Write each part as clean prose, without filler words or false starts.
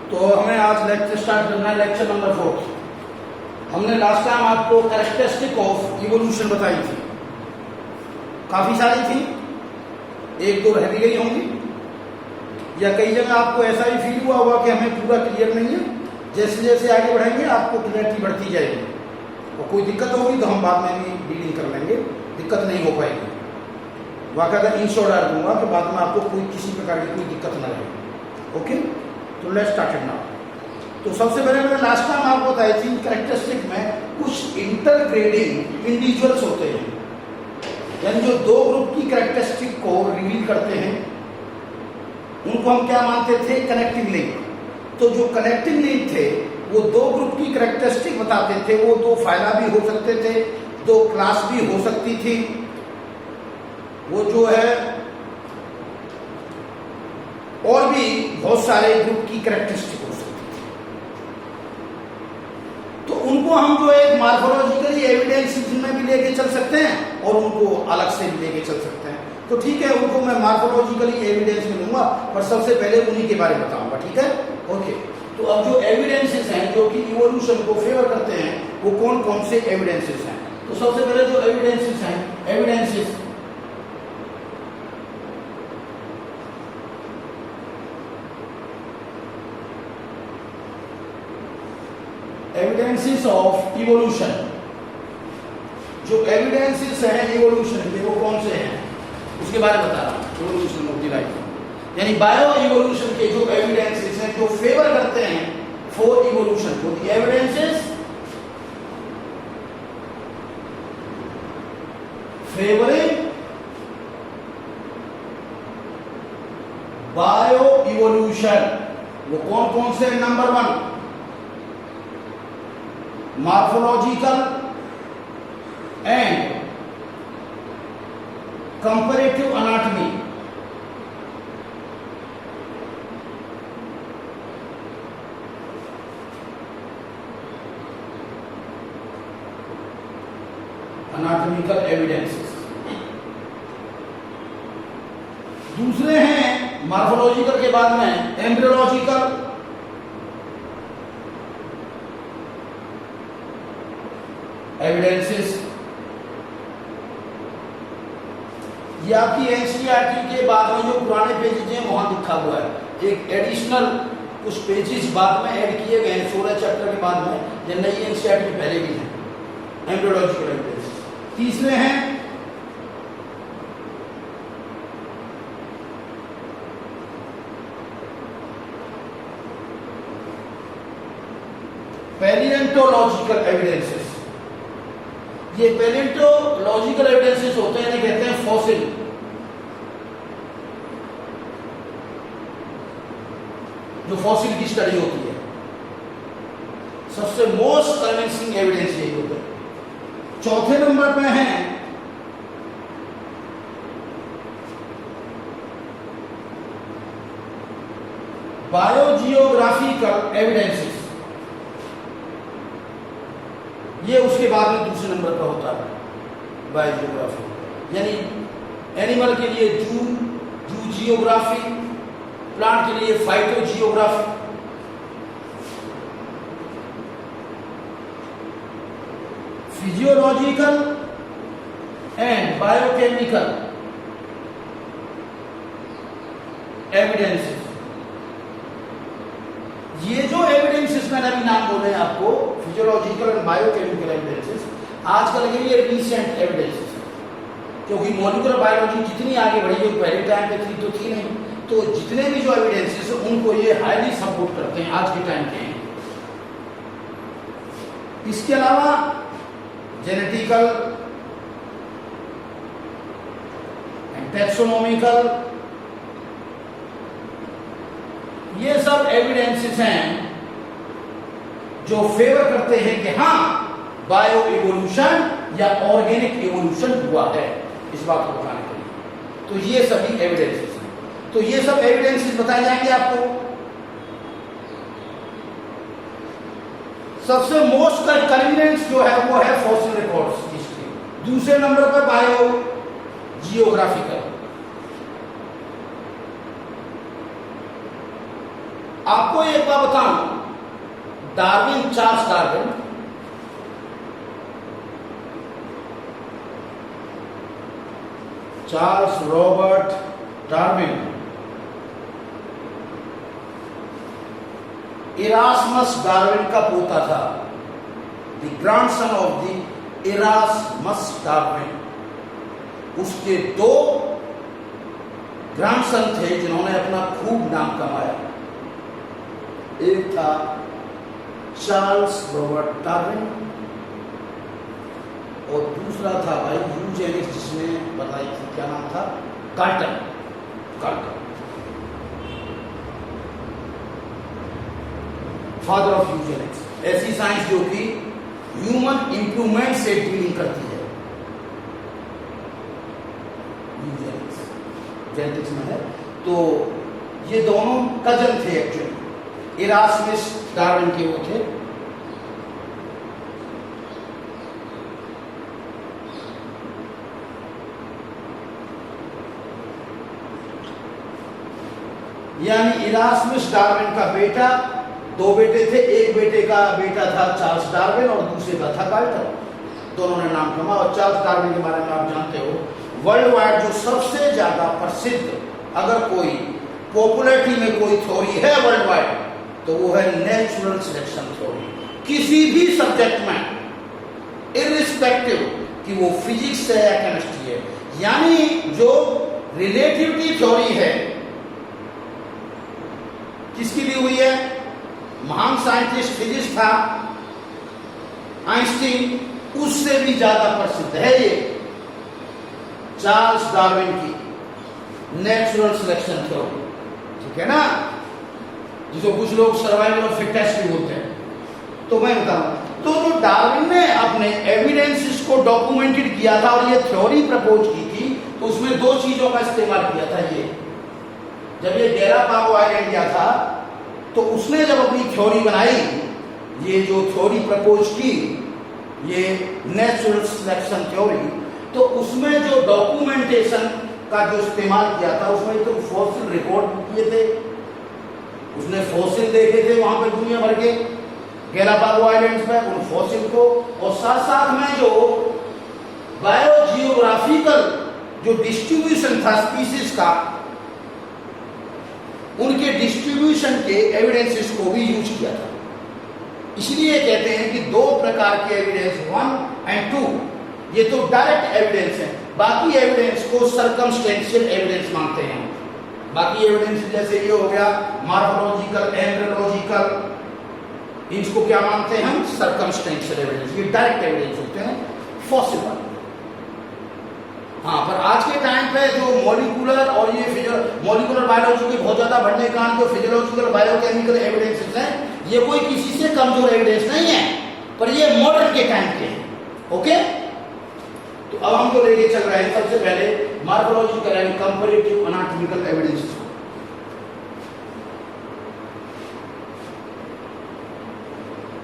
तो हमें आज लेक्चर स्टार्ट करना है, लेक्चर नंबर 4। हमने लास्ट टाइम आपको कैरेक्टरिस्टिक ऑफ इवोल्यूशन बताई थी, काफी सारी थी, एक दो रह भी गई होंगी, या कई जगह आपको ऐसा ही फील हुआ होगा कि हमें पूरा क्लियर नहीं है। जैसे जैसे आगे बढ़ेंगे आपको क्लियरिटी बढ़ती जाएगी, और कोई दिक्कत होगी तो हम बाद में भी डीलिंग कर लेंगे, दिक्कत नहीं हो पाएगी। वाक़ई इन शॉर्ट डाल दूंगा कि बाद में आपको कोई किसी प्रकार की कोई दिक्कत न रहे। ओके, तो लेट्स स्टार्ट नाउ। तो सबसे पहले मैंने लास्ट टाइम आपको बताई थी, कैरेक्टरिस्टिक में कुछ इंटरग्रेडिंग इंडिविजुअल्स होते हैं, यानी जो दो ग्रुप की कैरेक्टरिस्टिक को रिवील करते हैं, उनको हम क्या मानते थे? Connecting link. तो जो कनेक्टिंग लिंक थे वो दो ग्रुप की कैरेक्टरिस्टिक बताते थे। वो दो फाइला भी हो सकते थे, दो क्लास भी हो सकती थी, वो जो है और भी बहुत सारे ग्रुप की कैरेक्टरिस्टिक हो सकती थी। तो उनको हम जो एक मॉर्फोलॉजिकली एविडेंस में भी लेके चल सकते हैं और उनको अलग से भी लेके चल सकते हैं। तो ठीक है, उनको मैं मॉर्फोलॉजिकली एविडेंस में लूंगा, पर सबसे पहले उन्हीं के बारे में बताऊंगा। ठीक है, ओके। तो अब जो एविडेंसेस हैं जो कि इवोल्यूशन को फेवर करते हैं, वो कौन कौन से एविडेंसेस हैं? तो सबसे पहले जो एविडेंसेस हैं, एविडेंसेस ऑफ इवोल्यूशन। जो एविडेंसेस हैं इवोल्यूशन के, वो कौन से हैं उसके बारे में बता रहा हूं। इवोल्यूशन ऑफ द लाइफ, यानी बायो इवोल्यूशन के जो एविडेंसेस हैं जो फेवर करते हैं फॉर इवोल्यूशन को, the evidences favouring bio evolution, वो कौन कौन से? Number 1 morphological and comparative anatomy. Anatomical evidences. दूसरे हैं मॉर्फोलॉजिकल के बाद में एम्ब्रियोलॉजिकल, एविडेंसेस। ये आपकी एनसीईआरटी के बाद में जो पुराने पेजेज हैं वहां लिखा हुआ है। एक एडिशनल कुछ पेजेस बाद में ऐड किए गए हैं 16 चैप्टर के बाद में, जो नई एनसीईआरटी में पहले भी हैं, एम्ब्रियोलॉजिकल एविडेंसेस। तीसरे हैं पैलियोंटोलॉजिकल एविडेंसेस। ये पैलियोंटोलॉजिकल एविडेंसेस होते हैं, कहते हैं फॉसिल। जो फॉसिल की स्टडी होती है, सबसे मोस्ट कन्विंसिंग एविडेंस यही होता है। चौथे नंबर पे हैं बायोजियोग्राफिकल एविडेंसेस। ये उसके बाद में दूसरे नंबर पर होता है बायोजियोग्राफी, यानी एनिमल के लिए जू जियोग्राफी, प्लांट के लिए phytogeography. Physiological and biochemical evidences. ये जो एविडेंसेस मैंने अभी नाम बोले हैं आपको, फिजियोलॉजिकल एंड बायोकेमिकल एविडेंसेस, आजकल के लिए रिसेंट एविडेंसेस है, क्योंकि मॉलिक्यूलर बायोलॉजी जितनी आगे बढ़ी है, पहले टाइम पे थी तो थी नहीं, तो जितने भी जो एविडेंसेस है उनको ये हाईली सपोर्ट करते हैं आज के टाइम के। इसके अलावा जेनेटिकल एंड टैक्सोनॉमिकल, ये सब एविडेंसेस हैं जो फेवर करते हैं कि हाँ बायो इवोल्यूशन या ऑर्गेनिक इवोल्यूशन हुआ है, इस बात को बताने के लिए। तो ये सभी एविडेंसेस हैं। तो ये सब एविडेंसेस बताए जाएंगे आपको। सबसे मोस्ट कन्वीनियंस जो है वो है फॉसिल रिकॉर्ड्स हिस्ट्री। दूसरे नंबर पर बायो जियोग्राफिकल। आपको एक बात बताऊं, Darwin, Charles Darwin Charles Robert Darwin Erasmus Darwin का पोता था, the grandson of the Erasmus Darwin. उसके दो ग्रैंडसन थे जिन्होंने अपना खूब नाम कमाया। एक था चार्ल्स रॉबर्ट डार्विन और दूसरा था भाई यूजेनिक्स, जिसने बताई थी, क्या नाम था, कार्टर। फादर ऑफ यूजेनिक्स, ऐसी साइंस जो कि ह्यूमन इंप्रूवमेंट से डीलिंग करती है। यूजेनिक्स जेनेटिक्स में है। तो ये दोनों कजन थे एक्चुअली, इरास्मस डार्विन के वो थे। यानी इरास्मस डार्विन का बेटा, दो बेटे थे, एक बेटे का बेटा था चार्ल्स डार्विन और दूसरे का था कार्टर। दोनों ने नाम कमाया। और चार्ल्स डार्विन के बारे में आप जानते हो, वर्ल्ड वाइड जो सबसे ज्यादा प्रसिद्ध, अगर कोई पॉपुलैरिटी में कोई थ्योरी है वर्ल्ड वाइड, तो वो है नेचुरल सिलेक्शन थ्योरी। किसी भी सब्जेक्ट में, इररिस्पेक्टिव कि वो फिजिक्स है या केमिस्ट्री है, यानी जो रिलेटिविटी थ्योरी है, किसकी दी हुई है? महान साइंटिस्ट फिजिक्स था आइंस्टीन, उससे भी ज्यादा प्रसिद्ध है ये चार्ल्स डार्विन की नेचुरल सिलेक्शन थ्योरी। ठीक है ना, जिसको कुछ लोग सर्वाइवल ऑफ फिटेस्ट भी बोलते हैं। तो मैं बताऊं, तो जो डार्विन ने अपने एविडेंसेस को डॉक्यूमेंटेड किया था और ये थ्योरी प्रपोज की थी, तो उसमें दो चीजों का इस्तेमाल किया था। ये जब ये गैलापागो आइलैंड गया था, तो उसने जब अपनी थ्योरी बनाई, ये जो थ्योरी प्रपोज की, ये नेचुरल सिलेक्शन थ्योरी, तो उसमें जो डॉक्यूमेंटेशन का जो इस्तेमाल किया था, उसमें तो फॉसिल रिकॉर्ड किए थे, उसने फॉसिल देखे थे वहां पे दुनिया भर के गैलापागो आइलैंड्स में, उन फॉसिल को, और साथ साथ में जो बायोजियोग्राफिकल जो डिस्ट्रीब्यूशन था स्पीसीज का, उनके डिस्ट्रीब्यूशन के एविडेंसेस को भी यूज किया था। इसलिए कहते हैं कि दो प्रकार के एविडेंस, 1 और 2, ये तो डायरेक्ट एविडेंस है, बाकी एविडेंस को सर्कमस्टेंशियल एविडेंस मानते हैं। बाकी एविडेंस जैसे ये हो गया मॉर्फोलॉजिकल, एम्ब्रियोलॉजिकल, इसको क्या मानते हैं हम? Circumstantial evidence. ये डायरेक्ट एविडेंस होते हैं, फॉसिल। हाँ, पर आज के टाइम पे जो मॉलिक्यूलर और ये मॉलिक्यूलर बायोलॉजी के बहुत ज्यादा बढ़ने के कारण जो फिजियोलॉजिकल बायोकेमिकल एविडेंसेस हैं, ये कोई किसी से कमजोर एविडेंस नहीं है, पर ये मॉडर्न के टाइम के हैं। ओके, तो अब हम तो लेके चल रहे हैं सबसे पहले morphological and comparative anatomical evidences को।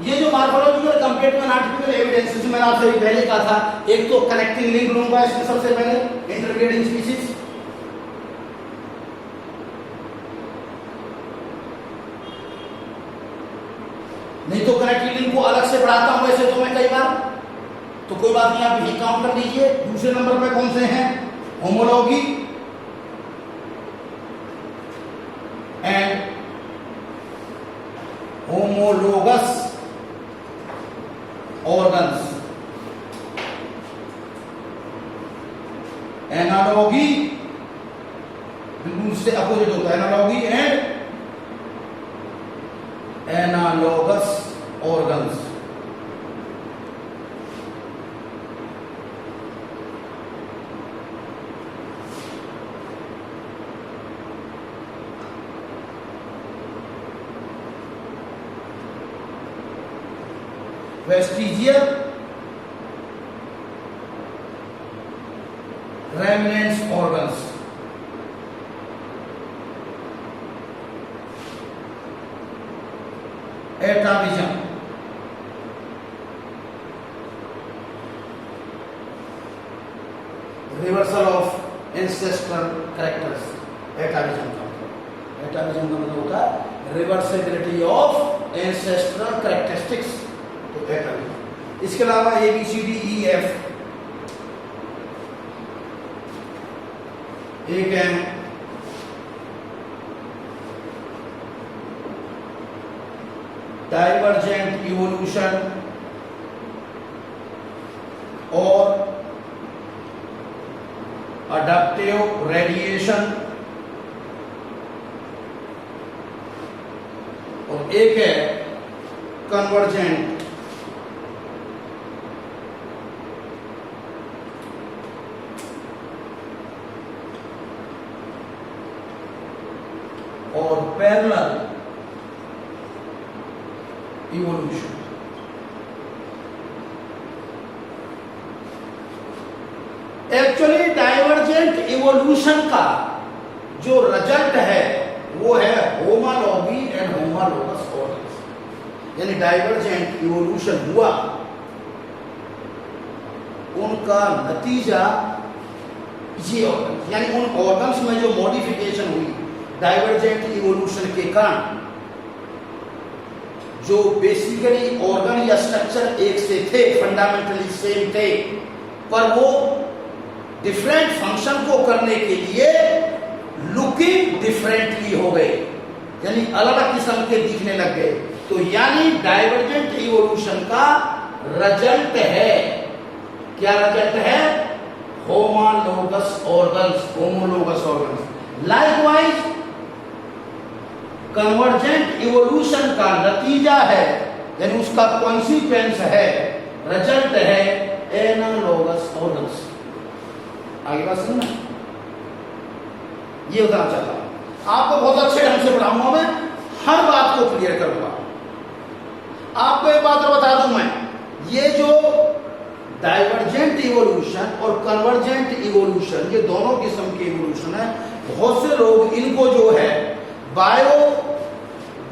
ये जो मॉर्फोलॉजिकल कंपैरेटिव एनाटॉमिकल एविडेंसेस मैंने आपसे पहले कहा था, एक तो कनेक्टिंग लिंक लूंगा इसमें सबसे पहले, इंटरग्रेडिंग स्पीसीज, नहीं तो कनेक्टिंग लिंक को अलग से बढ़ाता हूं वैसे तो मैं कई बार, तो कोई बात नहीं, आप यही काउंट कर लीजिए। दूसरे नंबर पे कौन से हैं? Homology and homologous organs, analogy बिल्कुल इससे अपोजिट होता है, analogy and analogous organs. Vestigial remnants organs, atavism, reversal of ancestral characters. Atavism का मतलब होता है रिवर्सिबिलिटी ऑफ एंसेस्ट्रल कैरेक्टरिस्टिक्स। तो एटल, इसके अलावा ABCDEF एक है डाइवर्जेंट इवोल्यूशन और अडैप्टिव रेडिएशन, और एक है कन्वर्जेंट और parallel evolution. Actually divergent evolution का जो रिजल्ट है वो है होमोलॉगी एंड होमोलोगस ऑर्गन्स। यानी डाइवर्जेंट इवोल्यूशन हुआ, उनका नतीजा ये ऑर्गन्स, यानी उन ऑर्गन्स में जो मॉडिफिकेशन हुई डाइवर्जेंट इवोल्यूशन के कारण, जो बेसिकली ऑर्गन या स्ट्रक्चर एक से थे, फंडामेंटली सेम थे, पर वो डिफरेंट फंक्शन को करने के लिए लुकिंग डिफरेंटली हो गए, यानी अलग अलग किस्म के दिखने लग गए। तो यानी डाइवर्जेंट इवोल्यूशन का रिजल्ट है, क्या रिजल्ट है? Homologous organs, homologous organs. Likewise convergent evolution का नतीजा है, यानी उसका कॉन्सिक्वेंस है, रिजल्ट है एनालोगस ऑर्गन्स। आगे बात सुनना, ये बताना चाहता हूं आपको, बहुत अच्छे ढंग से पढ़ाऊंगा मैं, हर बात को क्लियर करूंगा। आपको एक बात और बता दूं मैं, ये जो डाइवर्जेंट इवोल्यूशन और कन्वर्जेंट इवोल्यूशन, ये दोनों किस्म के इवोल्यूशन है। बहुत से लोग इनको जो है बायो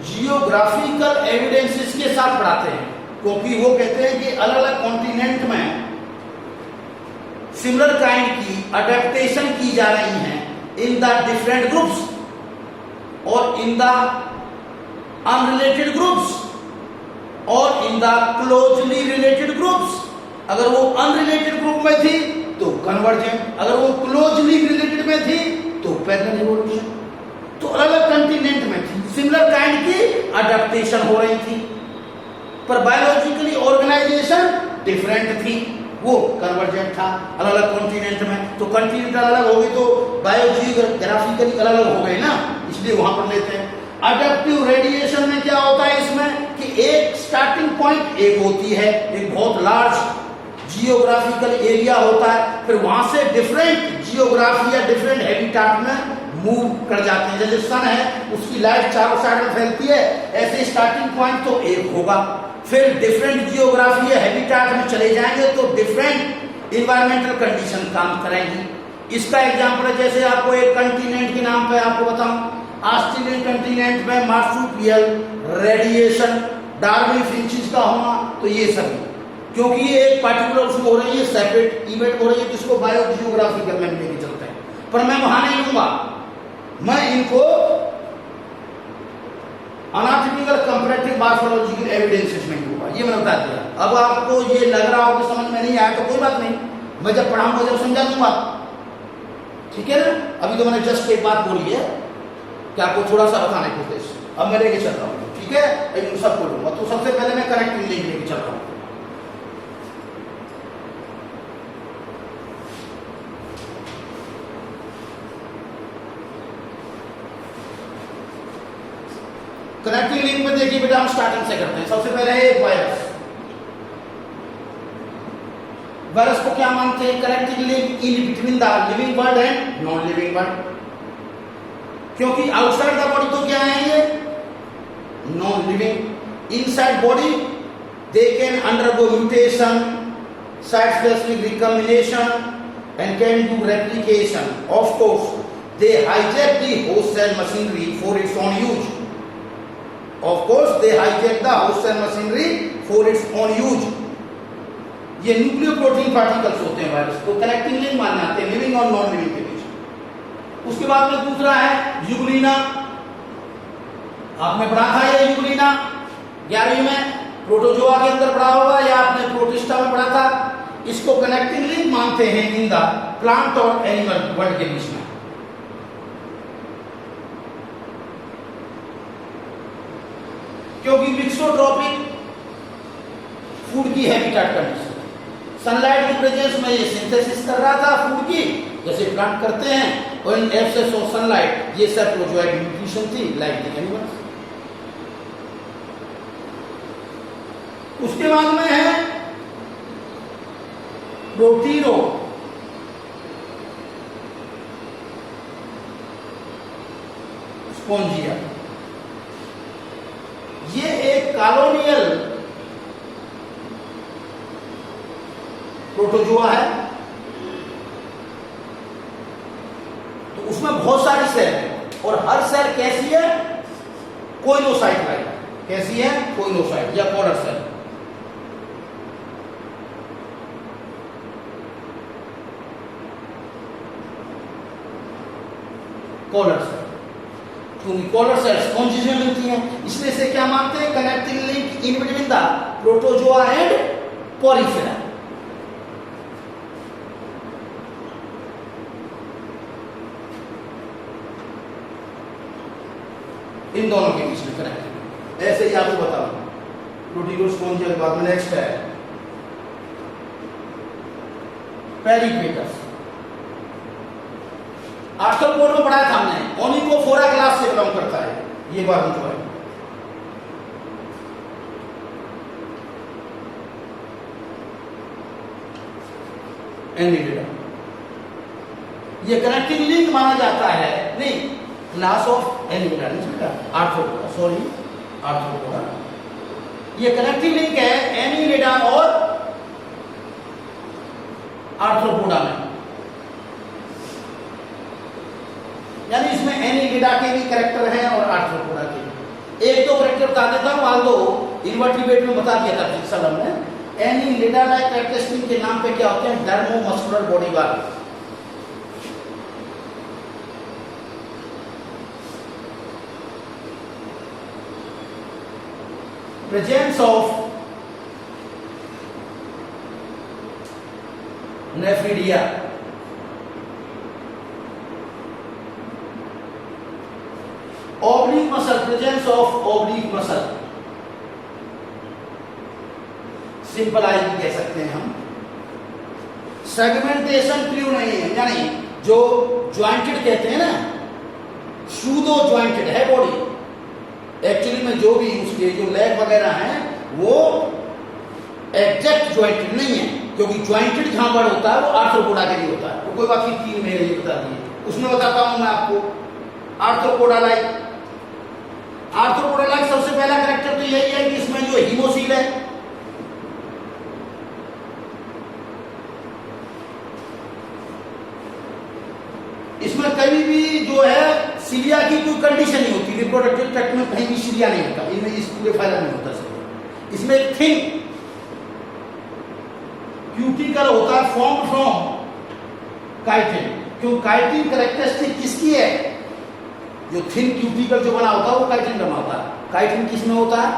जियोग्राफिकल एविडेंसेस के साथ पढ़ाते हैं, क्योंकि वो कहते हैं कि अलग अलग कॉन्टिनेंट में सिमिलर काइंड की अडेप्टेशन की जा रही है इन द डिफरेंट ग्रुप्स और इन द अनरिलेटेड ग्रुप्स और in the closely related groups. अगर वो अनरिलेटेड ग्रुप में थी तो कन्वर्जेंट, अगर वो क्लोजली रिलेटेड में थी तो पैरेलल इवोल्यूशन। तो अलग अलग कंटिनेंट में थी, सिमिलर काइंड की अडेप्टेशन हो रही थी, पर बायोलॉजिकली ऑर्गेनाइजेशन डिफरेंट थी, वो कन्वर्जेंट था अलग अलग कॉन्टिनेंट में। तो कॉन्टिनेंट अलग हो गई तो बायोजियोग्राफिकली अलग अलग हो गए ना, इसलिए वहां पर लेते हैं। अडैप्टिव रेडिएशन में क्या होता है इसमें कि एक स्टार्टिंग पॉइंट एक होती है, एक बहुत लार्ज जियोग्राफिकल एरिया होता है, फिर वहां से डिफरेंट जियोग्राफी या डिफरेंट हैबिटेट में मूव कर जाते हैं। जैसे सन है, उसकी लाइट चारों साइड में फैलती है, ऐसे स्टार्टिंग पॉइंट तो एक होगा, फिर डिफरेंट जियोग्राफी या हैबिटेट में चले जाएंगे तो डिफरेंट इन्वायरमेंटल कंडीशन काम करेंगी। इसका एग्जांपल है, जैसे आपको एक कंटिनेंट के नाम पे आपको बताऊं, ऑस्ट्रेलियन कंटिनेंट में मार्सुपियल रेडिएशन, डार्विन फिंचेस का होना, तो ये सभी, क्योंकि ये एक पार्टिकुलर उसमें हो रही है, सेपरेट इवेंट हो रही है, जिसको बायो जियोग्राफिकल में लेके चलते हैं। पर मैं वहां नहीं लूंगा, मैं इनको अनाटॉमिकल कंपैरेटिव मॉर्फोलॉजिकल एविडेंसेस में लूंगा, ये मैंने बता दिया। अब आपको ये लग रहा हो कि समझ में नहीं आया तो कोई बात नहीं, मैं जब पढ़ाऊंगा जब समझा दूंगा, ठीक है ना। अभी तो मैंने जस्ट एक बात बोली है कि आपको थोड़ा सा बताने की उद्देश्य, अब मैं लेके चल रहा हूँ, ठीक है, लेकिन सबको लूंगा। तो सबसे पहले मैं करेक्टिंग लिंक लेके चल रहा हूँ। कनेक्टिंग लिंक में देखिए बेटा, हम स्टार्टिंग से करते हैं। सबसे पहले है एक वायरस। वायरस को क्या मानते हैं? Connecting link in between the living bird and non living bird, क्योंकि आउटसाइड द बॉडी तो क्या है ये non living, inside body they can undergo mutation, site specific recombination and can do replication. Of course they hijack the host cell machinery for its own use. Of course, they hijack the host cell machinery for its own use. ये nucleoprotein particles होते हैं virus, तो connecting link माने आते हैं living और non living के बीच। उसके बाद में दूसरा है यूग्लिना, आपने पढ़ा था ये यूग्लिना 11वीं में, प्रोटोजोआ के अंदर पढ़ा होगा या आपने प्रोटिस्टा में पढ़ा था। इसको कनेक्टिंग लिंक मानते हैं इन द प्लांट और एनिमल वर्ल्ड के बीच में। क्योंकि मिक्सोट्रॉपिक फूड की हैबिटेट कंडीशन, सनलाइट की प्रेजेंस में ये सिंथेसिस कर रहा था फूड की, जैसे प्लांट करते हैं, और इन एब्सेंस ऑफ सनलाइट ये सब प्रोजोइक न्यूट्रिशन थी लाइक द एनिमल्स। उसके बाद में है प्रोटीरो, स्पोंजिया। ये एक कॉलोनियल प्रोटोजोआ है, तो उसमें बहुत सारी सेल है और हर सेल कैसी है, कोइनोसाइट लाइक। कैसी है, कोइनोसाइट या कॉलर सेल। कॉलर सेल, क्योंकि कॉलर सेल स्पॉन्जिस में मिलती हैं, इसलिए से क्या मानते हैं, connecting link in between the protozoa and porifera. इन दोनों के बीच में कनेक्ट। ऐसे ही आपको बताऊं, प्रोटीरो स्पॉन्जिया के बाद में नेक्स्ट है पेरिपेटस। आर्थ्रोपोड में पढ़ा था हमने, ओनिकोफोरा क्लास से बिलोंग करता है ये बात जो है। एनिलिडा, ये कनेक्टिंग लिंक माना जाता है, नहीं क्लास ऑफ एनिलिडा नहीं बेटा, आर्थ्रोपोडा, सॉरी आर्थ्रोपोडा। ये कनेक्टिंग लिंक है एनिलिडा और आर्थ्रोपोडा में, यानी इसमें एनिलिडा के भी कैरेक्टर हैं और आर्थ्रोपोडा के भी। एक दो कैरेक्टर बता देता हूं, मान लो इन्वर्टिब्रेट में बता दिया था फिजिक्स लैब में। एनिलिडा लाइक कैरेक्टरिस्टिक के नाम पे क्या होते हैं, डर्मोमस्कुलर बॉडी वाले। Presence of nephridia, oblique muscle, presence of oblique muscle, simple I भी कह सकते हैं हम। सेगमेंटेशन क्लियर नहीं है, यानी जो ज्वाइंटेड कहते हैं ना, सूडो ज्वाइंटेड है बॉडी। एक्चुअली में जो भी उसके जो लेग वगैरह हैं वो एग्जैक्ट ज्वाइंटेड नहीं है, क्योंकि ज्वाइंटेड जहां पर होता है वो आर्थ्रोपोडा के लिए होता है। तो कोई बात नहीं, 3 महीने ये बता दिए, उसमें बताता हूं मैं आपको। आर्थ्रोपोडा लाइक, आर्थ्रोपोडा लाइक सबसे पहला कैरेक्टर तो यही है कि इसमें जो हीमोसील है, इसमें कभी भी जो है सीलिया की कोई कंडीशन नहीं होती, रिप्रोडक्टिव ट्रैक्ट में कहीं भी सीलिया नहीं होता, इनमें इस पूरे फाइलम में होता है। इसमें एक थिन क्यूटिकल होता है फॉर्म फ्रॉम काइटिन। क्यों काइटिन कैरेक्टरिस्टिक किसकी है, जो थिन क्यूटिकल जो बना होता है वो काइटिन बना होता है। काइटिन किस में होता है,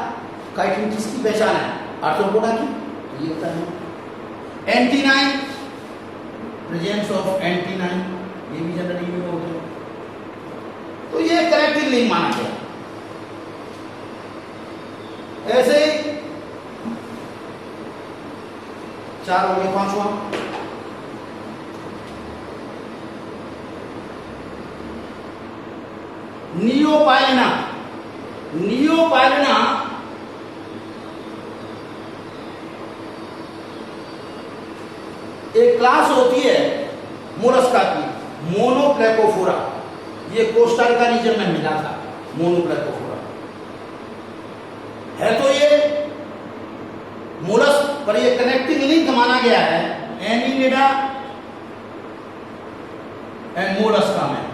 काइटिन किसकी पहचान है, आर्थ्रोपोडा की, तो ये होता है। एंटीनाइन, प्रेजेंस ऑफ एंटीनाइन, ये भी जनरली में होते हैं। तो ये कनेक्टिंग लिंक माना गया। ऐसे 4 हो गए, 5वां नियोपाइलिना। नियोपाइलिना एक क्लास होती है मोलस्का की, मोनोप्लेकोफोरा। ये कोस्टारिका रीजन में मिला था, मोनोप्लेकोफोरा है। तो ये मोलस्क पर ये कनेक्टिंग लिंक माना गया है एनिलिडा एंड मोलस्का में,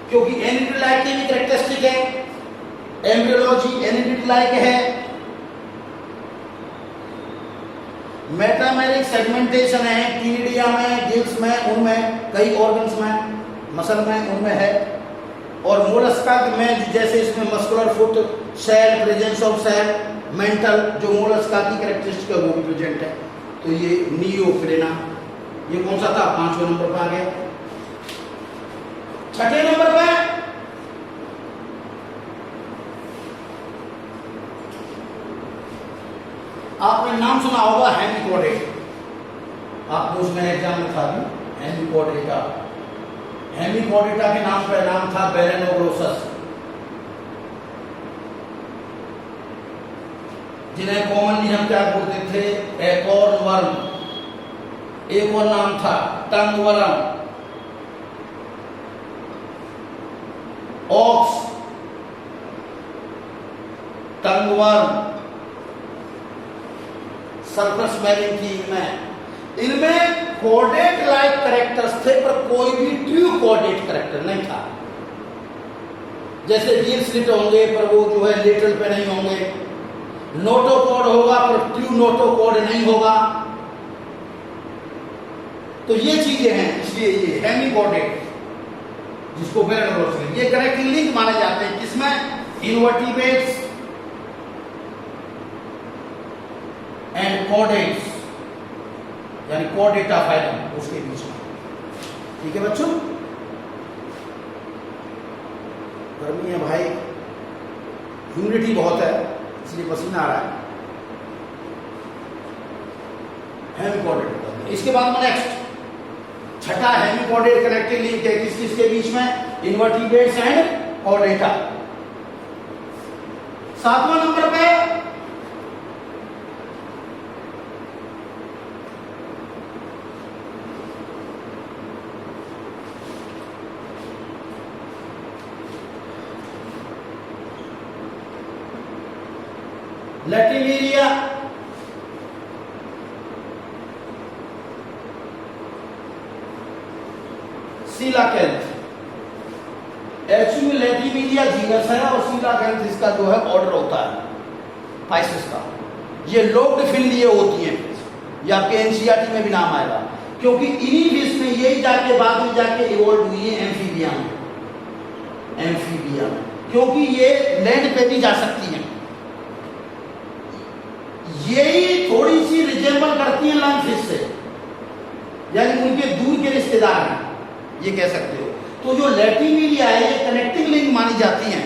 क्योंकि एनिलिडा लाइक की भी कैरेक्टरिस्टिक है, एम्ब्रियोलॉजी एनिलिडा लाइक है, मेटामेरिक सेगमेंटेशन है क्लिनिडिया में, गिल्स में, उनमें कई ऑर्गन्स में, मसल में, उनमें है। और मोलस्का में जैसे इसमें muscular foot, shell, presence of shell, mantle, जो मोलस्का की कैरेक्टरिस्टिक है वो भी प्रेजेंट है। तो ये नियोफिलेना, ये कौन सा था? 5वें नंबर पर आ गया। 6ठे नंबर पर आपने नाम सुना होगा हेमिकोडेटा। आपने उसमें एग्जाम में था भी हेमिकोडेटा। हेमिकोडेटा के नाम पर नाम था बेरेनोग्लोसस, जिन्हें कॉमनली हम क्या बोलते थे? Acorn worm. एक और नाम था टंग वर्म, ऑक्स टंग वर्म, सर्कस मैरिन थी। इनमें कोडेट लाइक कैरेक्टर्स थे, पर कोई भी ट्रू कोडेट कैरेक्टर नहीं था। जैसे गिर स्लिट होंगे पर वो जो है लेटरल पे नहीं होंगे, नोटोकोड होगा पर ट्रू नोटोकोड नहीं होगा। तो ये चीजें हैं, इसलिए ये हेमिकोडेट, जिसको बेरेनोग्लोसस, ये कनेक्टिंग लिंक माने जाते हैं। किसमें? इनवर्टिब्रेट्स एंड कोडेट्स, यानी कोडेटा फाइलम, उसके बीच में। ठीक है बच्चों, गर्मी है भाई, ह्यूमिडिटी बहुत है, इसलिए पसीना आ रहा है। हेमिकोडेट। इसके बाद में नेक्स्ट 6ठा हेमिकोडेट कनेक्टिंग लिंक है किस किसके बीच में? इनवर्टिब्रेट्स एंड कोडेटा। 7वां नंबर पे लैटिलेरिया, सीलाकेंथ। एक्चुअली लैटिलेरिया जीनस है और सीलाकेंथ इसका जो है ऑर्डर होता है पाइसेस का। ये लोक्ड फिन लिए होती हैं, ये आपके एनसीईआरटी में भी नाम आएगा, क्योंकि इन्हीं फिश में यही जाके बाद में जाके इवॉल्व हुई है एम्फीबिया में। एम्फीबिया क्योंकि ये लैंड पे भी जा सकती हैं। यही थोड़ी सी रिजेंबल करती हैं लंग फिश से, यानी उनके दूर के रिश्तेदार हैं, ये कह सकते हो। तो जो लैटिलेरिया है ये कनेक्टिंग लिंक मानी जाती हैं,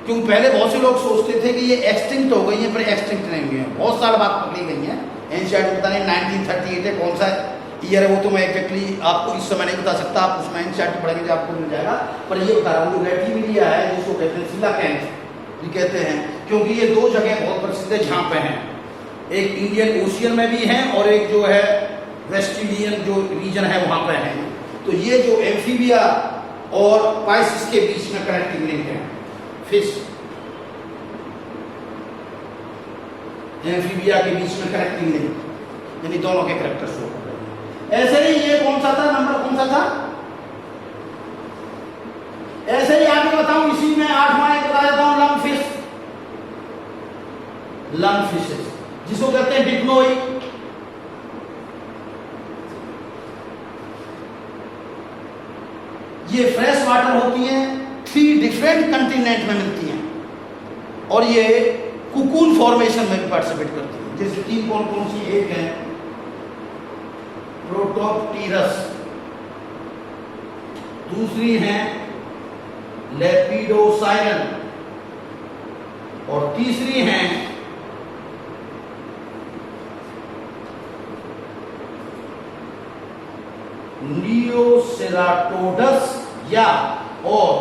क्योंकि पहले बहुत से लोग सोचते थे कि ये एक्सटिंक्ट हो गई है, पर एक्सटिंक्ट नहीं हुई है, बहुत साल बाद पकड़ी गई हैं। एनसीईआरटी पता नहीं 1938 है, कौन सा ईयर है वो तो मैं एग्जैक्टली आपको इस समय नहीं बता सकता, आप उसमें एनसीईआरटी पढ़ेंगे तो आपको मिल जाएगा। पर ये बता रहा हूँ, जो लैटिलेरिया है जिसको कहते हैं सीलाकेंथ भी कहते हैं, क्योंकि ये दो जगह बहुत प्रसिद्ध है जहाँ पे हैं, एक इंडियन ओशियन में भी है और एक जो है वेस्ट इंडियन जो रीजन है वहाँ पे है। तो ये जो एम्फीबिया और पाइसेस के बीच में कनेक्टिंग लिंक है फिश, एम्फीबिया के बीच में कनेक्टिंग लिंक, यानी दोनों के कैरेक्टर शो कर रहे हैं। ऐसे ही ये कौन सा था, नंबर कौन सा था? ऐसे ही आगे बताऊं, इसी में 8वां एक बता देता हूं, लंग फिश। लंग फिशेस जिसको कहते हैं डिप्लोई। ये फ्रेश वाटर होती हैं, 3 डिफरेंट कंटिनेंट में मिलती हैं और ये कुकून फॉर्मेशन में भी पार्टिसिपेट करती हैं। जैसे 3 कौन कौन सी? एक है प्रोटोप्टेरस, दूसरी है लेपिडोसाइरन और तीसरी है नियोसेराटोडस या और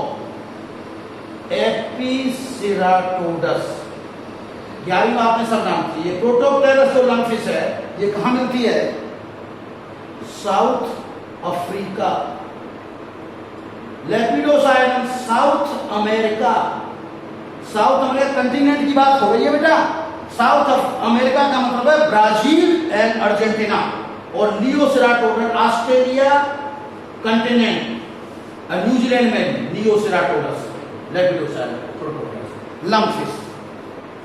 एपिसेराटोडस। 11वीं में आपने सब नाम किए। प्रोटोप्टेरस जो लंग फिश है ये कहां मिलती है? South Africa. Lepidosiren South America. South America continent की बात हो रही है बेटा। साउथ अमेरिका का मतलब है ब्राजील एंड अर्जेंटीना, और नियोसेराटोडस ऑस्ट्रेलिया कंटिनेंट, न्यूजीलैंड में भी नियोसेराटोडस, लेपिडोसाइरन, प्रोटोप्टेरस, लंग फिश,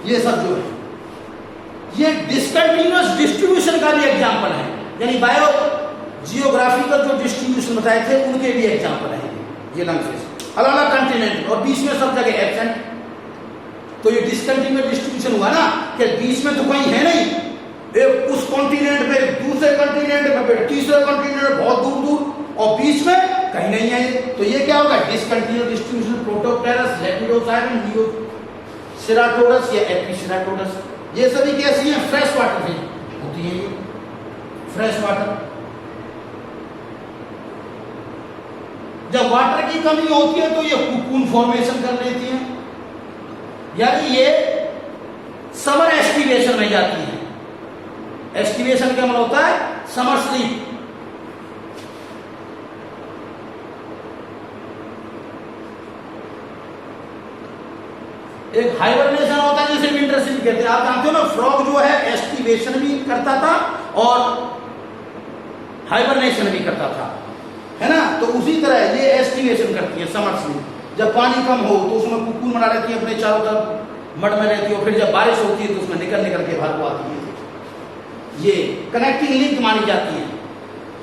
ये सब जो है ये डिसकंटिन्यूअस डिस्ट्रीब्यूशन का भी एग्जांपल है, यानी बायो जियोग्राफिकल जो डिस्ट्रीब्यूशन बताए थे उनके भी एग्जांपल है ये लंग फिश। अलग अलग कंटिनेंट और बीच में सब जगह एब्सेंट। तो ये डिसकंटिन्यूअस डिस्ट्रीब्यूशन हुआ ना कि बीच में तो कहीं है नहीं, एक उस कॉन्टिनेंट पे, दूसरे कॉन्टिनेंट में, फिर तीसरे कॉन्टिनेंट बहुत दूर दूर, और बीच में कहीं नहीं है। तो ये क्या होगा? Discontinuous distribution. Protopterus, lepidosiren, neoceratodus या एपिसेराटोरस, ये सभी कैसी हैं? फ्रेश वाटर में होती है, ये फ्रेश वाटर। जब वाटर की कमी होती है तो ये कुकून फॉर्मेशन कर लेती हैं, यानी ये समर एस्टिवेशन में जाती है। एस्टिवेशन क्या मतलब होता है? Summer sleep. एक हाइबरनेशन होता है जिसे विंटर स्लीप कहते हैं। आप जानते हो ना, फ्रॉग जो है एस्टिवेशन भी करता था और हाइबरनेशन भी करता था, है ना। तो उसी तरह ये एस्टिवेशन करती है, समर स्लीप। जब पानी कम हो तो उसमें कुकून बना लेती है, अपने चारों तरफ मड में रहती है, और फिर जब बारिश होती है तो उसमें निकल निकल के बाहर को आती है। ये कनेक्टिंग लिंक मानी जाती है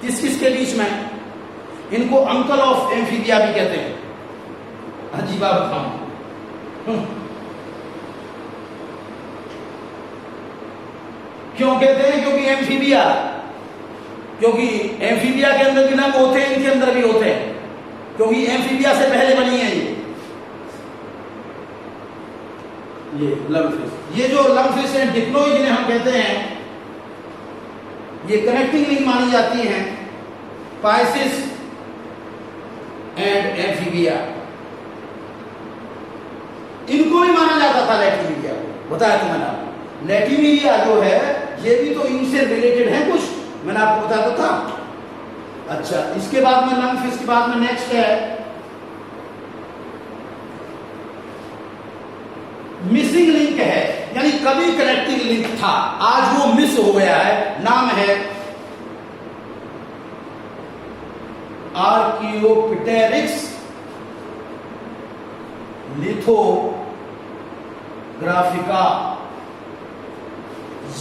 किस किस के बीच में? इनको अंकल ऑफ एम्फीबिया भी कहते हैं। अजीबा बताऊं क्यों कहते हैं? क्योंकि एम्फीबिया के अंदर भी नाम होते हैं, इनके अंदर भी होते हैं, क्योंकि एम्फीबिया से पहले बनी है ये लंगफिश। ये जो लंगफिश है, डिप्लोइड जिन्हें हम कहते हैं, ये कनेक्टिंग लिंक मानी जाती हैं पाइसिस एंड एम्फीबिया। इनको भी माना जाता था लैटिमेरिया को, बताया तो मैंने। लैटिमेरिया जो है ये भी तो इनसे रिलेटेड है कुछ, मैंने आपको बताया तो था। अच्छा, इसके बाद में लंगफिश के बाद में नेक्स्ट है मिसिंग लिंक है, यानी कभी कनेक्टिंग लिंक था, आज वो मिस हो गया है। नाम है आर्कियोप्टेरिक्स लिथोग्राफिका।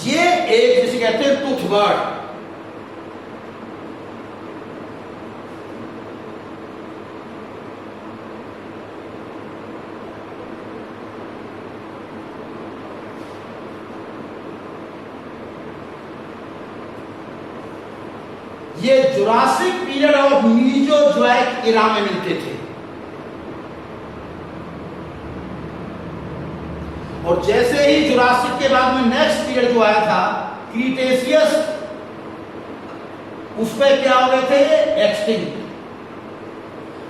ये एक जिसे कहते हैं टूथ बर्ड। ये जुरासिक पीरियड ऑफ मीजोजोइक इरा में मिलते थे, और जैसे ही जुरासिक के बाद में नेक्स्ट पीरियड जो आया था क्रीटेशियस, उस पर क्या हो गए थे? एक्सटिंक्ट।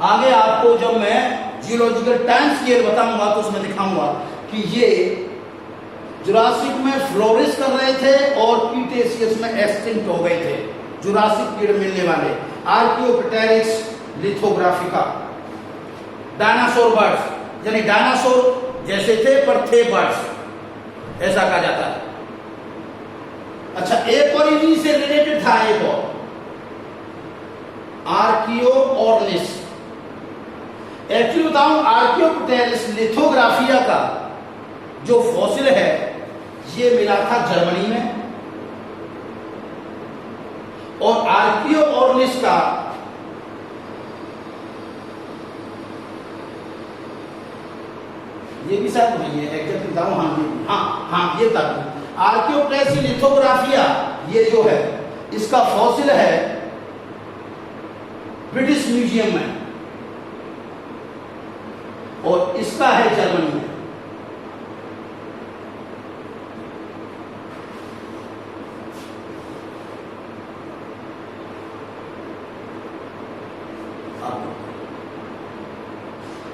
आगे आपको जब मैं जियोलॉजिकल टाइम स्केल बताऊंगा तो उसमें दिखाऊंगा कि ये जुरासिक में फ्लोरिश कर रहे थे और क्रीटेशियस में एक्सटिंक्ट हो गए थे। जुरासिक पीरियड मिलने वाले आर्कियोप्टेरिक्स लिथोग्राफिका। डायनासोर बर्ड्स, यानी डायनासोर जैसे थे पर थे बर्ड्स, ऐसा कहा जाता है। अच्छा, एक और इन्हीं से रिलेटेड था, एक और आर्कियोऑर्निस। एक्चुअली बताऊं, आर्कियोप्टेरिक्स लिथोग्राफिया का जो फॉसिल है ये मिला था जर्मनी में, और आर्कियोऑर्निस का ये भी शायद नहीं है, एग्जैक्ट बताऊं, हाँ ये था आर्कियोप्टेरिक्स लिथोग्राफिया। ये जो है इसका फॉसिल है ब्रिटिश म्यूजियम में, और इसका है जर्मनी में।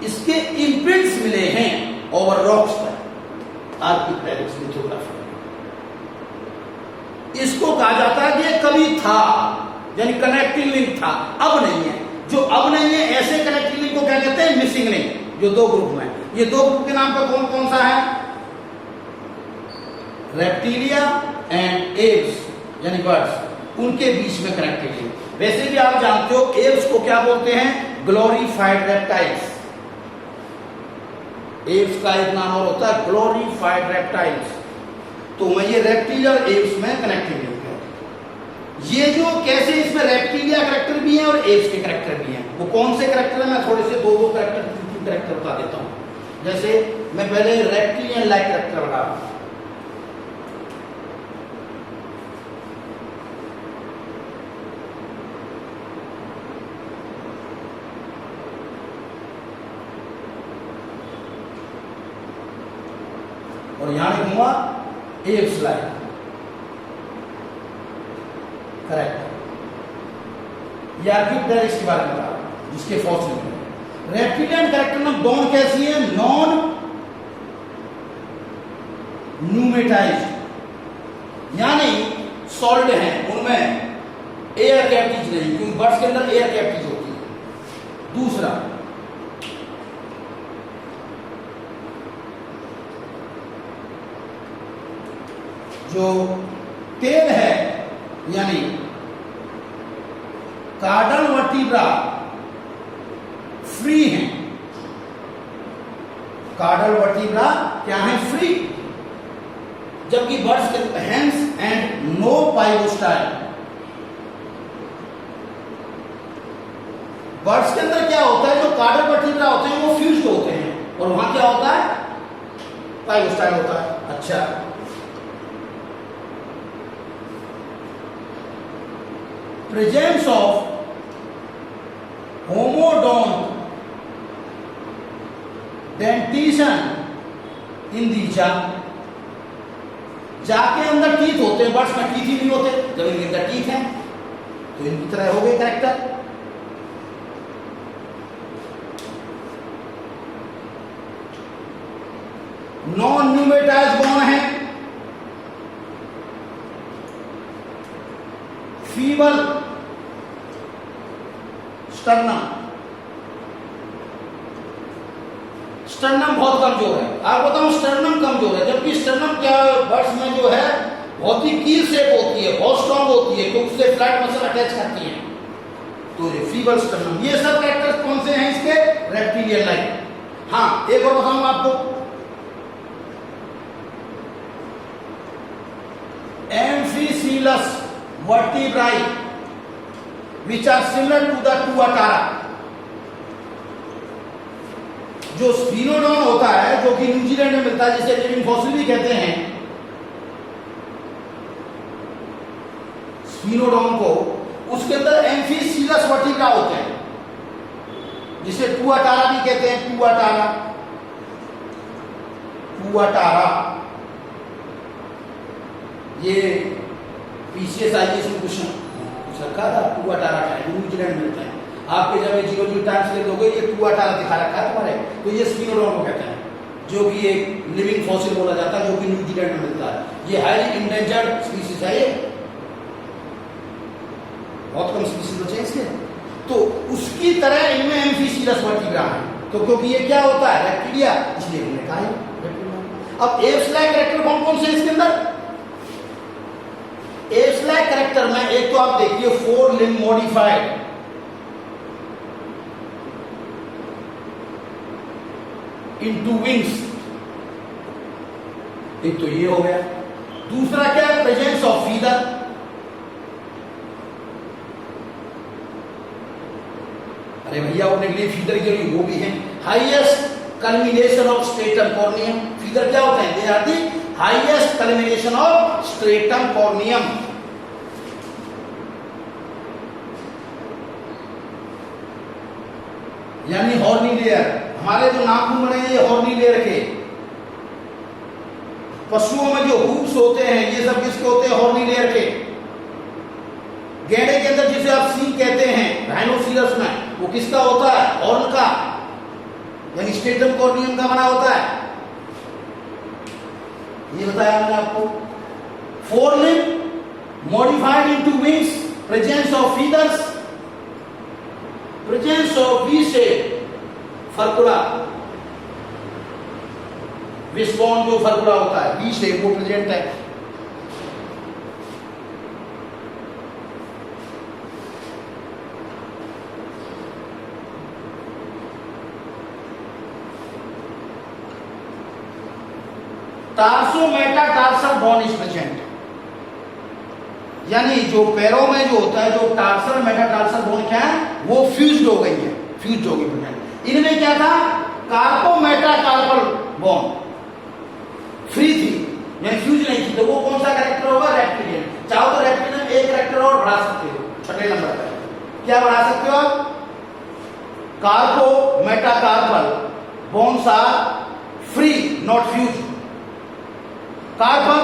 इसके इम्प्रिंट्स मिले हैं ओवर रॉक्स पर, आर्कियोप्टेरिक्स लिथोग्राफी। इसको कहा जाता है कि ये कभी था, यानी कनेक्टिंग लिंक था, अब नहीं है। जो अब नहीं है, ऐसे कनेक्टिंग लिंक को क्या कहते हैं? Missing link. जो दो ग्रुप में, ये दो ग्रुप के नाम पर कौन कौन सा है? रेप्टिलिया एंड एव्स, यानी बर्ड्स, उनके बीच में कनेक्टिंग लिंक। वैसे भी आप जानते हो एव्स को क्या बोलते हैं? Glorified reptiles. एव्स का एक नाम और होता है ग्लोरीफाइड रेप्टाइल्स। तो मैं ये रेप्टिलिया और एव्स में कनेक्टिंग लिंक है। ये जो कैसे, इसमें रेप्टिलिया करेक्टर भी है और एव्स के करेक्टर भी हैं। वो कौन से कैरेक्टर है, मैं थोड़े से दो कैरेक्टर बता देता हूं। जैसे मैं पहले रेप्टिलियन लाइक कैरेक्टर बता रहा हूं। और यहां लिखूंगा एप्स लाइक, करेक्ट। ये आर्किप्टेरिक्स के बारे में बता रहा हूं, जिसके फॉसिल में रेप्टिलियन कैरेक्टर में बोन कैसी है, नॉन न्यूमेटाइज्ड, यानी सॉलिड है, उनमें एयर कैविटीज नहीं, क्योंकि बर्ड्स के अंदर एयर कैविटीज होती है। दूसरा, जो तेल है यानी कार्डल वर्टिब्रा फ्री है, कार्डल वर्टिब्रा क्या है, फ्री, जबकि बर्ड्स के हैंड्स एंड नो पाइलोस्टाइल। बर्ड्स के अंदर क्या होता है, जो कार्डल वर्टिब्रा होते हैं वो फ्यूज्ड होते हैं, और वहां क्या होता है, पाइलोस्टाइल होता है। अच्छा, presence of homodont dentition in the jaw, जाके अंदर टीथ होते हैं, बर्ड्स में टीथ ही नहीं होते, जब इनके अंदर टीथ हैं तो इनकी तरह हो गए कैरेक्टर। नॉन न्यूमेटाइज्ड बोन है, फीबल स्टर्नम, स्टर्नम बहुत कमजोर है। आप बताओ स्टर्नम कमजोर है, जबकि स्टर्नम क्या बर्ड्स में जो है बहुत ही कील शेप होती है, बहुत स्ट्रांग होती है, क्योंकि उससे फ्लैट मसल अटैच करती है। तो ये फीबल स्टर्नम, ये सब कैरेक्टर्स कौन से हैं इसके, रेप्टिलियन लाइक। हाँ, एक और बताऊंगा आपको, एम्फीसिलस वर्टिब्राई which are similar to the tuatara, जो स्फीनोडॉन होता है, जो कि न्यूजीलैंड में मिलता है, जिसे लिविंग फॉसिल भी कहते हैं, स्फीनोडॉन को, उसके अंदर एम्फीसिलस वर्टिब्रा होते हैं, जिसे टुआटारा भी कहते हैं, टुआटारा, टुआटारा। ये पीसीएस आईएएस में क्वेश्चन रखा था, टुआटारा है, न्यूजीलैंड में मिलता है। आपके जब जियोलॉजी टाइम्स ले दोगे, ये टुआटारा दिखा रखा है तुम्हारे, तो ये स्फीनोडॉन को कहते हैं, जो कि एक लिविंग फॉसिल बोला जाता है, जो कि न्यूजीलैंड में मिलता है। ये हाईली इंडेंजर्ड स्पीसीज है, ये बहुत कम स्पीसीज बचे इसके। तो उसकी तरह इनमें एम्फीसिलस वर्टिब्रा है, तो क्योंकि ये क्या होता है, रेप्टिलिया, इसलिए हमने कहा है। अब एप्स लाइक कैरेक्टर कौन कौन से इसके अंदर, एप्स लाइक कैरेक्टर में एक तो आप देखिए 4 लिम्ब मॉडिफाइड, इनटू विंग्स, एक तो ये हो गया। दूसरा क्या है, प्रेजेंस ऑफ फीदर, अरे भैया उड़ने के लिए फीदर की जरूरी, वो भी है। Highest culmination of stratum corneum, feather क्या होता है, they are the highest culmination of stratum corneum. यानी हॉर्नी लेयर, हमारे जो नाखून बने हैं ये हॉर्नी लेयर के, पशुओं में जो हूप्स होते हैं ये सब किसके होते हैं, हॉर्नी लेयर के। गैंडे के अंदर जिसे आप सींग कहते हैं राइनोसिरस में, वो किसका होता है, हॉर्न का, यानी स्ट्रेटम कॉर्नियम का बना होता है। ये बताया मैंने आपको। 4 limb modified into wings, presence of feathers, presence of V shape furcula, wishbone जो फर्कुला होता है वी शेप वो प्रेजेंट है। Tarso metatarsal bone is present, यानी जो पैरों में जो होता है, जो टार्सल मेटाटार्सल बोन क्या है, वो फ्यूज्ड हो गई है, फ्यूज्ड हो गई पिगमेंट। इनमें क्या था, कार्बो मेटा कार्बल बॉन्ड फ्री थी, यानी फ्यूज नहीं थी, तो वो कौन सा कैरेक्टर होगा, रेप्टिलियन। चाहो तो रेप्टिलियन एक कैरेक्टर और बढ़ा सकते हो, छठे नंबर पर क्या बढ़ा सकते हो आप, carpo metacarpal bones are free not fuse. Carpal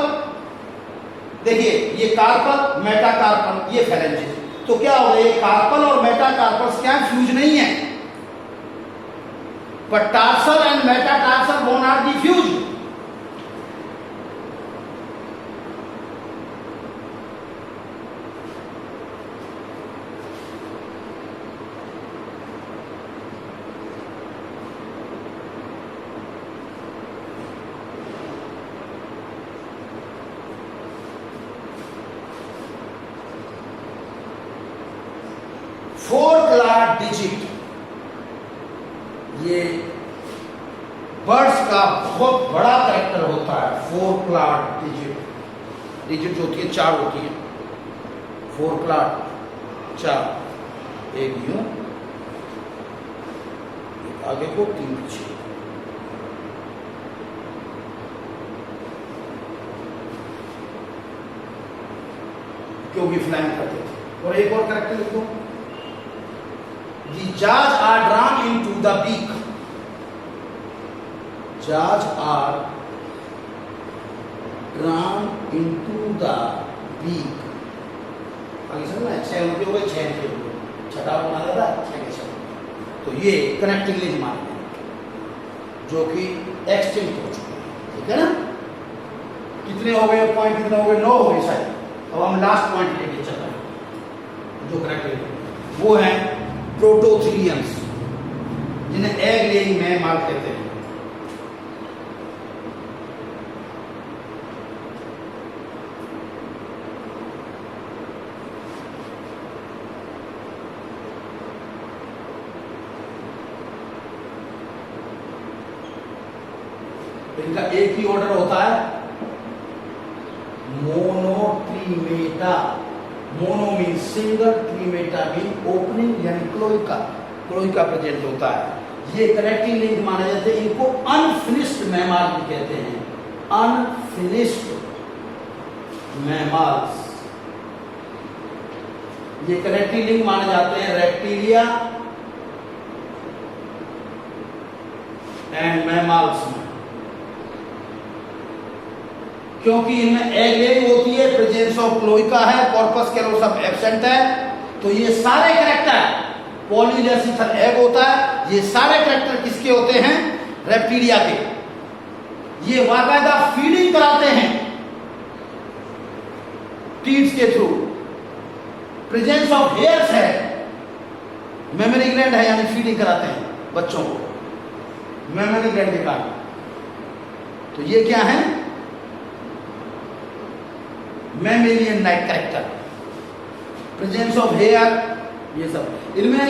देखिए, ये कार्बन मेटा कार्बन, ये फैलेंजेस, तो क्या हो गया, कार्बन और मेटा कार्बन क्या फ्यूज नहीं है, पर tarsal and metatarsal bones are the fused. Four clawed digit, ये बर्ड्स का बहुत बड़ा कैरेक्टर होता है। फोर क्लाड डिजिट, डिजिट जो होती है चार होती है, फोर क्लाड चार, एक यूं, एक आगे को, तीन पीछे। क्योंकि फ्लाइंग करते थे। और एक और कैरेक्टर लिखो, The jaws are drawn into the beak. Jaws are drawn into the beak. आगे समझना है, छह उनके हो गए, छह के हो गए, छठा बना देता छह के छह। तो ये कनेक्टिंग लिंक मानते हैं जो कि एक्सटिंक्ट हो चुके हैं, ठीक है ना। कितने हो गए पॉइंट, कितने हो गए, 9 हो गए शायद। अब हम लास्ट पॉइंट लेके चल रहे हैं जो कनेक्टिंग, वो है प्रोटोथीरियंस, जिन्हें एग लेइंग मैमाल कहते हैं। इनका एक ही ऑर्डर होता है, monotremata. Mono mean single, tremata mean opening, यानी क्लोइका, क्लोइका प्रेजेंट होता है। ये कनेक्टिंग लिंक माने जाते हैं, इनको अनफिनिश्ड मैमाल भी कहते हैं, अनफिनिश्ड मैमाल्स। ये कनेक्टिंग लिंक माने जाते हैं रेप्टिलिया एंड मैमाल्स में, क्योंकि इनमें एग लेइंग होती है, प्रेजेंस ऑफ क्लोइका है, कॉर्पस कैलोसम एब्सेंट है। तो ये सारे कैरेक्टर, पॉलीलेसिथल एग होता है, ये सारे कैरेक्टर किसके होते हैं, रेप्टिलिया के। ये बाकायदा फीडिंग कराते हैं टीट्स के थ्रू, प्रेजेंस ऑफ हेयर्स है, मेमोरी ग्लैंड है, यानी फीडिंग कराते हैं बच्चों को मेमोरी ग्लैंड के कारण। तो ये क्या है, mammalian like character, presence of hair, ये सब। इनमें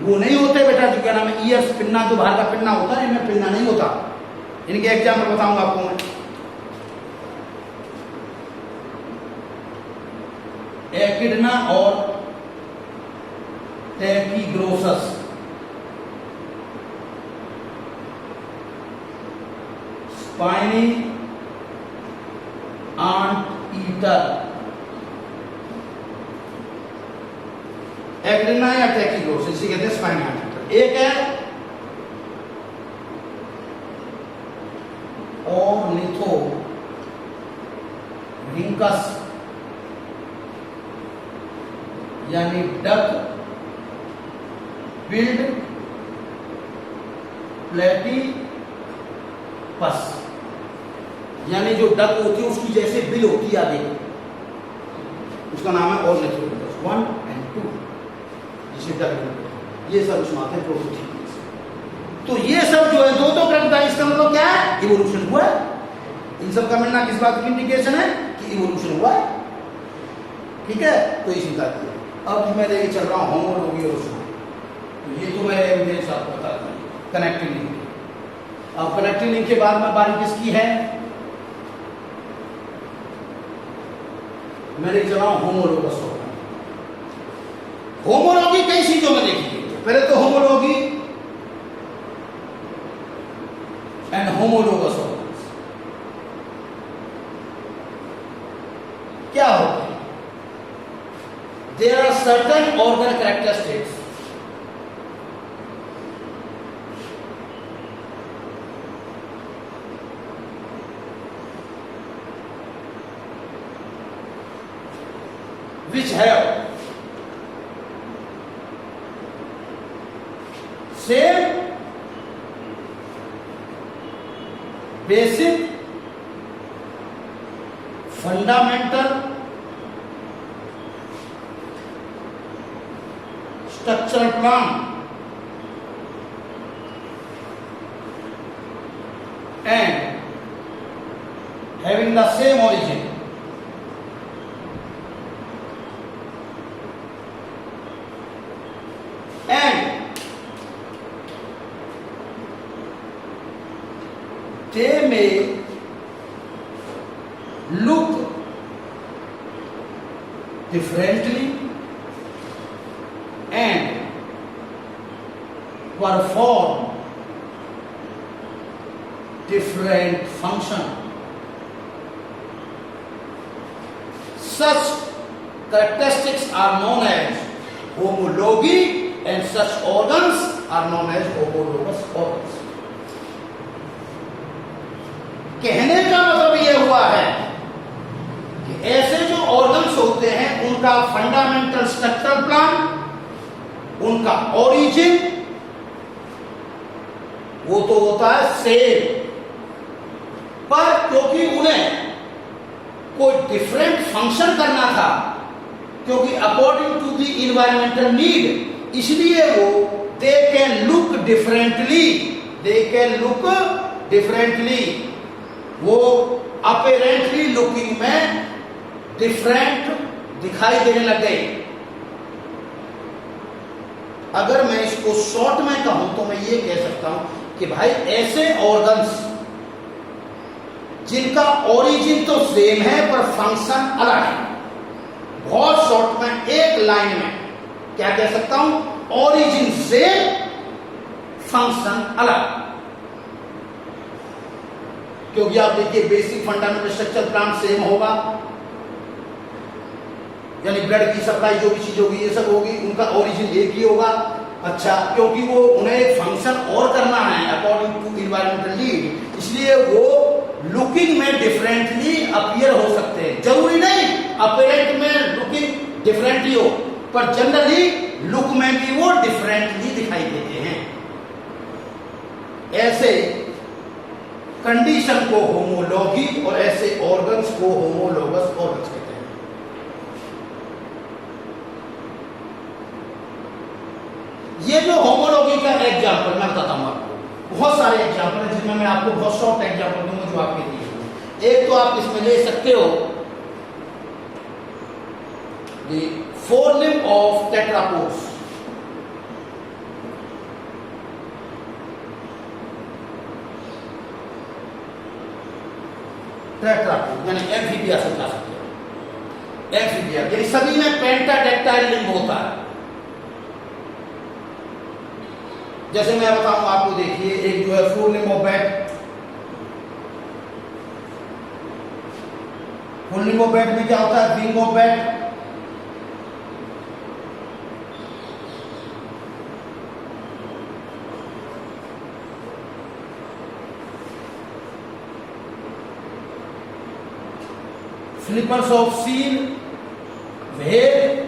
वो नहीं होते बेटा जो क्या नाम है, ईयर्स, पिन्ना, जो बाहर का पिन्ना होता है, इनमें पिन्ना नहीं होता। इनके एग्जाम्पल बताऊंगा आपको मैं। एकिडना और टैकीग्रोसस, स्पाइनी आंट ईटर, एकिडना या टैकीग्रोसस, इसे कहते हैं स्पाइनी आंट ईटर। एक है ऑर्निथोरिंकस, यानी डक बिल्ड प्लेटिपस, यानी जो डक होती है उसकी जैसे बिल होती है आगे, उसका नाम है ऑर्निथोरिंकस 1 और 2, जिसे डक बिल्ड। ये सब उसमें आते हैं प्रोटोथीरियंस। तो ये सब जो है दो करता है, इसका मतलब क्या है, इवोल्यूशन हुआ है। इन सब का मिलना किस बात की इंडिकेशन है कि इवोल्यूशन हुआ है, ठीक है। तो इसी बात की अब मैं लेके चल रहा हूं होमोलॉजी और उसमें, तो ये तो मेरे साथ बता दें कनेक्टिंग लिंक। अब कनेक्टिंग लिंक के बाद में बारी किसकी है, मैं लेके चल रहा हूं होमोलोगस। होमोलॉगी कई चीजों में देखी गई। पहले तो होमोलॉगी एंड होमोलोगस ऑर्गन्स क्या होते हैं? There are certain organ characteristics which have same basic fundamental structural plan and having the same origin. And they may look differently and perform different function. Such characteristics are known as homology and such organs are known as homologous organs. कहने का मतलब यह हुआ है कि ऐसे जो organs होते हैं उनका फंडामेंटल स्ट्रक्चरल प्लान, उनका ओरिजिन वो तो होता है सेम, पर क्योंकि उन्हें कोई डिफरेंट फंक्शन करना था, क्योंकि according to the environmental need, इसलिए वो दे कैन लुक डिफरेंटली, वो अपेरेंटली लुकिंग में डिफरेंट दिखाई देने लग गए। अगर मैं इसको शॉर्ट में कहूं तो मैं ये कह सकता हूं कि भाई ऐसे ऑर्गन्स जिनका ओरिजिन तो सेम है पर फंक्शन अलग है, बहुत शॉर्ट में एक लाइन में क्या कह सकता हूं? ओरिजिन सेम, फंक्शन अलग। क्योंकि आप देखिए basic fundamental structure plan same होगा, यानी ब्लड की सप्लाई जो भी चीज होगी ये सब होगी, उनका ओरिजिन एक ही होगा। अच्छा, क्योंकि वो उन्हें एक फंक्शन और करना है अकॉर्डिंग टू इन्वायरमेंटल नीड, इसलिए वो लुकिंग में डिफरेंटली अपीयर हो सकते हैं। जरूरी नहीं अपीयरेंट में लुकिंग डिफरेंटली हो, पर जनरली लुक में भी वो डिफरेंटली दिखाई देते हैं। ऐसे कंडीशन को होमोलॉगी और ऐसे ऑर्गन्स को होमोलोगस ऑर्गन्स कहते हैं। ये जो होमोलॉगी का एग्जाम्पल मैं बताता हूं आपको, बहुत सारे एग्जाम्पल हैं जिनमें मैं आपको बहुत शॉर्ट एग्जाम्पल दूंगा जो आपके लिए। एक तो आप इसमें ले सकते हो द फोरलिम्ब ऑफ टेट्रापोड्स, टेट्रापोड यानी एम्फीबिया से बता सकते हो। एम्फीबिया यानी सभी में पेंटाडेक्टाइल लिंब होता है। जैसे मैं बताऊं आपको, देखिए एक जो है फोरलिम्ब ऑफ बैट, फोरलिम्ब ऑफ बैट में क्या होता है? Wing of bat, flippers of seal, whale,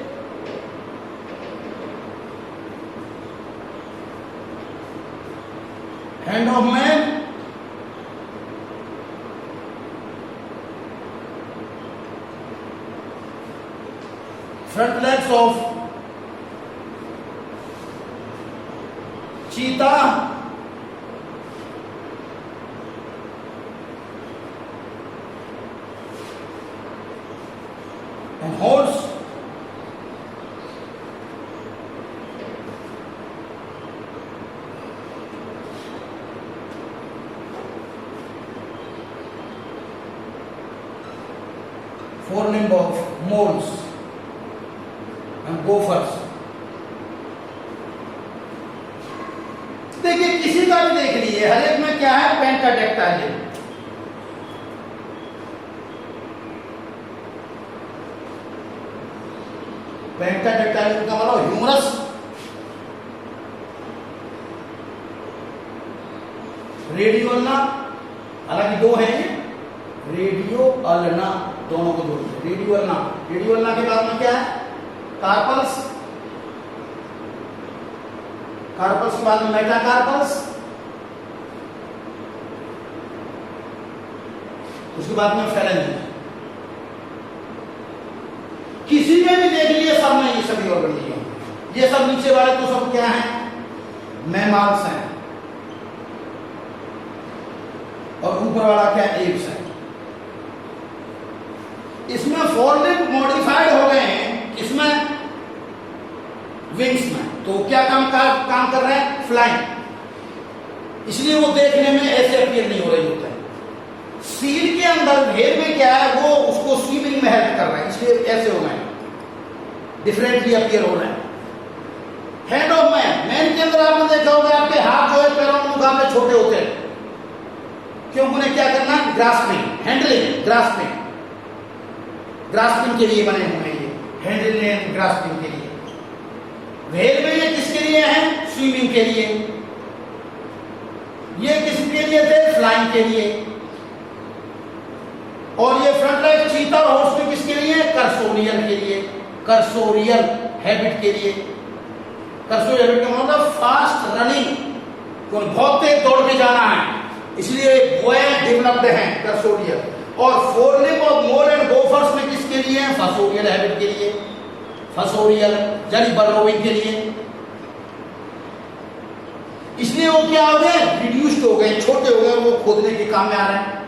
hand of man, front legs of चीता, and horse, forelimb of moles and gophers, किसी का भी देख लीजिए, हर एक में क्या है, पेंटाडेक्टाइल। पेंटाडेक्टाइल का मतलब ह्यूमरस, रेडियो अल्ना, हालांकि दो है, रेडियो अल्ना दोनों को जोड़ते हैं, रेडियो अल्ना। रेडियो अल्ना के बाद में क्या है, कार्पल्स, कार्पल्स के बाद में मेटाकार्पल्स, उसके बाद में फेरेंजिस। किसी में भी देख लिए सब में ये सभी ऑर्गेनिज्म, ये सब नीचे वाले तो सब क्या हैं, मैमल्स हैं, और ऊपर वाला क्या है, एप्स है। इसमें फोर लिम्ब मॉडिफाइड हो गए हैं, इसमें विंग्स में, तो क्या काम कर रहे हैं, फ्लाइंग, इसलिए वो देखने में ऐसे अपीयर नहीं हो रही होता है। सील के अंदर भेद में क्या है, वो उसको स्विमिंग में हेल्प कर रहे हैं, इसलिए ऐसे हो गए, डिफरेंटली अपीयर हो रहे हैं। हैंड ऑफ मैन, मैन के अंदर आपने देखा होगा आपके हाथ जो है पैरों के मुकाबले छोटे होते हैं, क्योंकि उन्हें क्या करना, ग्रास्पिंग, हैंडलिंग, ग्रास्पिंग, ग्रास्पिंग के लिए बने हुए हैं ये, हैंडलिंग एंड ग्रास्पिंग के लिए। व्हेल में ये किसके लिए है, स्विमिंग के लिए। ये किसके लिए थे, फ्लाइंग के लिए। और ये फ्रंट लेग चीता और हॉर्स में किसके लिए, कर्सोरियल के लिए, कर्सोरियल हैबिट के लिए। कर्सोरियल हैबिट का मतलब फास्ट रनिंग, बहुत तेज दौड़ के जाना है, इसलिए वेल डेवलप्ड है कर्सोरियल। और फोर लिम्ब और मोर एंड गोफर्स में किसके लिए है, फसोरियल हैबिट के लिए, फसोरियल यानी बर्रोविंग के लिए। इसलिए वो क्या हो गए, रिड्यूस्ड हो गए, छोटे हो गए, वो खोदने के काम में आ रहे हैं।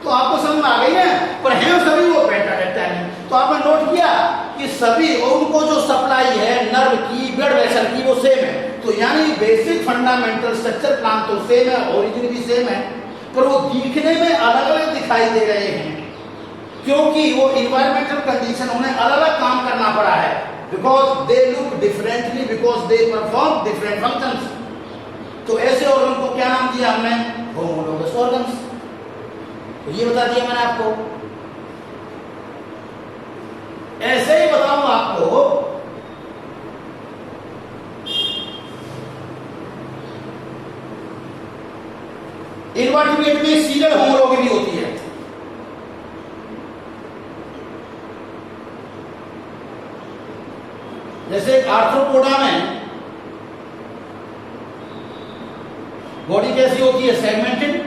तो आपको समझ में आ गई है, पर है सभी वो पेंटाडेक्टाइल है। तो आपने नोट किया कि सभी, और उनको जो सप्लाई है नर्व की, ब्लड वेसल की, वो सेम है। तो यानी बेसिक फंडामेंटल स्ट्रक्चर प्लान तो सेम है, ओरिजिन भी सेम है, पर वो दिखने में अलग अलग दिखाई दे रहे हैं, क्योंकि वो इन्वायरमेंटल कंडीशन उन्हें अलग अलग काम करना पड़ा है, because they look differently, because they perform different functions. तो ऐसे ऑर्गन को क्या नाम दिया हमने, होमोलोगस ऑर्गन्स। तो ये बता दिया मैंने आपको। ऐसे ही बताऊं आपको, इनवर्टिब्रेट में सीरियल होमोलॉगी भी होती है। जैसे आर्थ्रोपोडा में बॉडी कैसी होती है, सेगमेंटेड,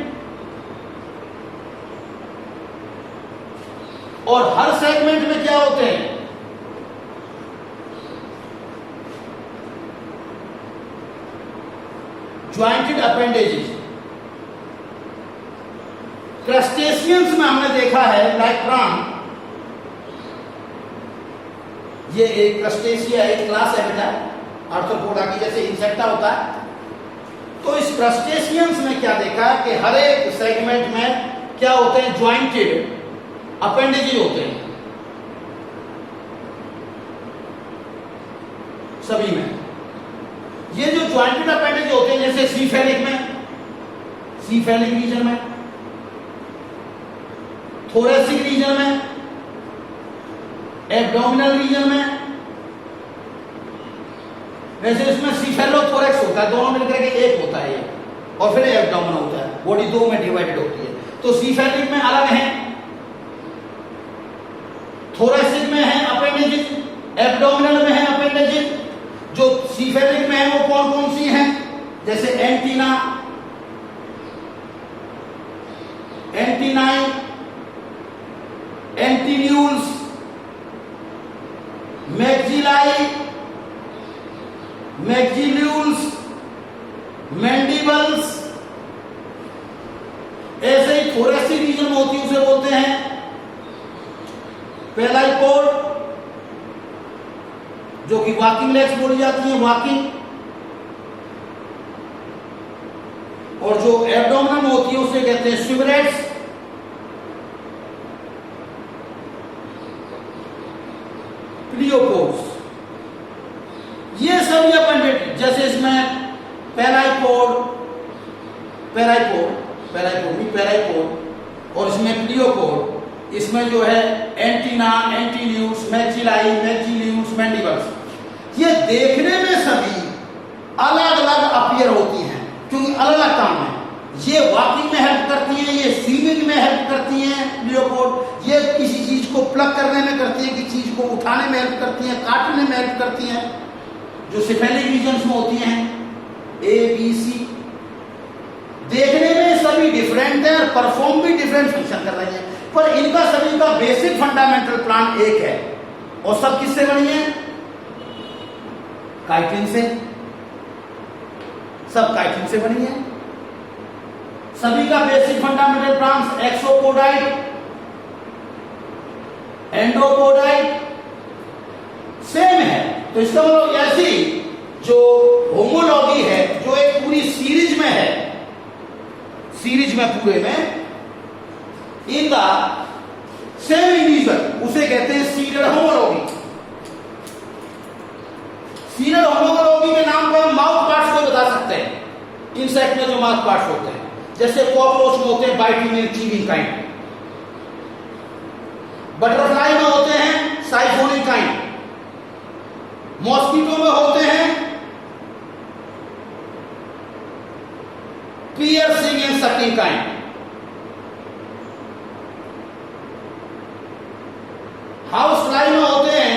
और हर सेगमेंट में क्या होते हैं, ज्वाइंटेड अपेंडेजेस। क्रस्टेशियंस में हमने देखा है, लाइक प्रॉन, ये एक क्रस्टेशिया एक क्लास है बेटा आर्थ्रोपोडा की, जैसे इंसेक्टा होता है। तो इस क्रस्टेशियंस में क्या देखा कि हर एक सेगमेंट में क्या होते हैं, ज्वाइंटेड अपेंडेजेस होते हैं सभी में। ये जो ज्वाइंटेड अपेंडेजेस होते हैं, जैसे सीफेलिक में, सीफेलिक रीजन में, थोरेसिक रीजन में, एब्डोमिनल रीजन में। वैसे इसमें सीफेलोथोरेक्स होता है, दोनों मिलकर के एक होता है ये, और फिर एब्डोमेन होता है, बॉडी दो में डिवाइडेड होती है। तो सीफेलिक में अलग है, थोरेसिक में है अपेंडेजेस, एब्डोमिनल में है अपेंडेजेस। जो सीफेलिक में है वो कौन कौन सी हैं, जैसे एंटीना, एंटीनाइन, एंटीन्यूल्स, मैक्सिलाई, मैक्सिल्यूल्स, मैंडिबल्स। ऐसे ही थोरेसिक रीजन में होती है, उसे बोलते हैं पेलाइपोड, जो कि वॉकिंग लेग्स बोली जाती है, वॉकिंग। और जो एब्डोमेन में होती है उसे कहते हैं स्विमरेट्स। प्लियोपोड्स, ये सभी अपेंडेड, जैसे इसमें पेलाइपोड, पैराकोड और इसमें प्लियोकोड, इसमें जो है एंटीना, एंटीन्यूस, मैक्सिलाई, मैक्सिलियूस, मैंडिबल्स। ये देखने में सभी अलग अलग अपीयर होती हैं क्योंकि अलग अलग काम है। ये वॉकिंग में हेल्प करती हैं, ये स्विमिंग में हेल्प करती हैं प्लियोकोड, ये किसी चीज को प्लग करने में करती हैं, किसी चीज को उठाने में हेल्प करती हैं, काटने में हेल्प करती हैं, जो सिफेलिक रीजन्स में होती हैं ए बी सी। देखने में सभी डिफरेंट है और परफॉर्म भी डिफरेंट फंक्शन कर रही है, पर इनका सभी का बेसिक फंडामेंटल प्लान एक है। और सब किससे बनी है? काइटिन से। सब काइटिन से बनी है। सभी का बेसिक फंडामेंटल प्लान एक्सोपोडाइट, एंडोपोडाइट सेम है। तो इसका मतलब ऐसी जो होमोलॉजी है, जो एक पूरी सीरीज में है, सीरीज में पूरे में इनका सेम इंडिविजुअल, उसे कहते हैं सीरियल होमोलॉजी। सीरियल होमोलॉजी के नाम पर हम माउथ पार्ट्स को बता सकते हैं। इंसेक्ट में जो माउथ पार्ट्स होते हैं, जैसे कॉकरोच में होते हैं biting and chewing kind, butterfly में होते हैं साइफोनिक काइंड, मॉस्किटो में होते हैं piercing and sucking kind, house fly में होते हैं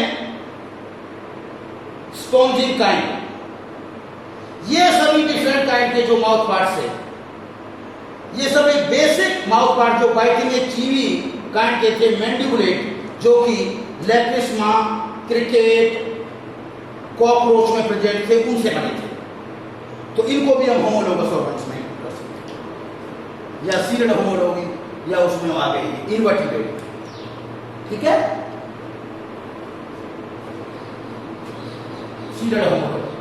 स्पॉन्जिंग काइंड। ये सभी डिफरेंट काइंड के जो माउथ पार्ट्स है, ये सभी बेसिक माउथ पार्ट जो बाइटिंग एंड चीवी काइंड के थे, मैंडिबुलेट जो कि लेप्रिस्मा, क्रिकेट, कॉकरोच में प्रेजेंट थे, उनसे बने थे। तो इनको भी हम होमोलोगस ऑर्गन्स में कर सकते हैं, या सीरियल होमोलॉजी या उसमें आ गई इनवर्टिब्रेट। ठीक है, सीरियल होमोलॉजी।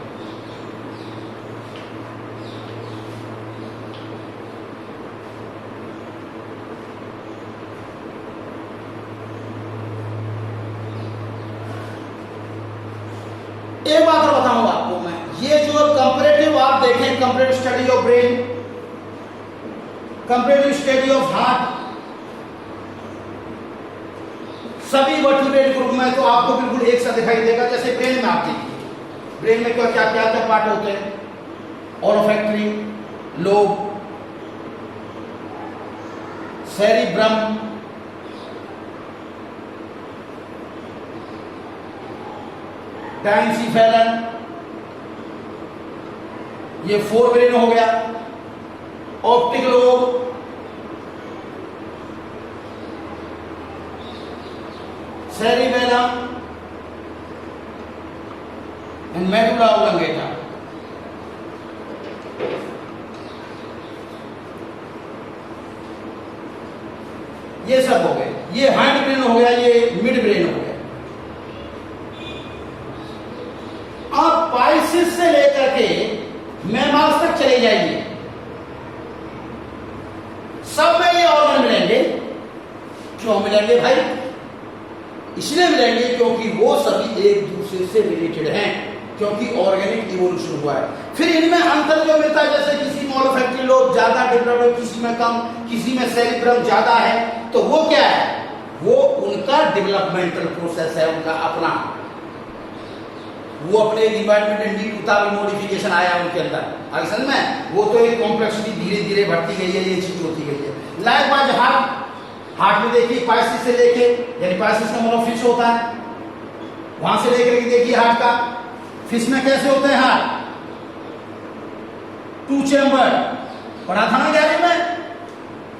एक बात और बताऊंगा आपको मैं, ये जो कंपैरेटिव आप देखें, comparative study of brain, comparative study of heart, सभी वर्टिब्रेट ग्रुप में तो आपको बिल्कुल एक सा दिखाई देगा। जैसे ब्रेन में आप देखिए, ब्रेन में क्या क्या क्या क्या पार्ट होते हैं? ऑरोफैक्टरी लोब, सेरिब्रम, डायंसीफेलन, ये फोर ब्रेन हो गया, optic lobe, cerebellum and medulla oblongata. ये सब हो गए। ये हाइंड ब्रेन हो गया, ये मिड ब्रेन हो गया। आप पाइसिस से लेकर के मैमल्स तक चले जाइए, सब में ये ऑर्गन मिलेंगे। क्यों मिलेंगे भाई? इसलिए मिलेंगे क्योंकि वो सभी एक दूसरे से रिलेटेड हैं, क्योंकि ऑर्गेनिक इवोल्यूशन हुआ है। फिर इनमें अंतर जो मिलता है, जैसे किसी में ऑलोफैक्टरी लोब ज्यादा डेवलप है, किसी में कम, किसी में सेरिब्रम ज्यादा है, तो वो क्या है? वो उनका डेवलपमेंटल प्रोसेस है, उनका अपना, वो अपने एनवायरमेंट नीड मुताबिक मॉडिफिकेशन आया उनके अंदर। असल में वो तो एक कॉम्प्लेक्सिटी धीरे धीरे बढ़ती गई है, ये चीज होती गई है। लाइकवाइज हार्ट, हार्ट में देखिए पाइसिस से लेके, यानी पाइसिस का मतलब फिश होता है, वहां से लेकर के देखिए हार्ट का, फिश में कैसे होते हैं हार्ट? टू चैम्बर, पढ़ा था ना 11वीं में।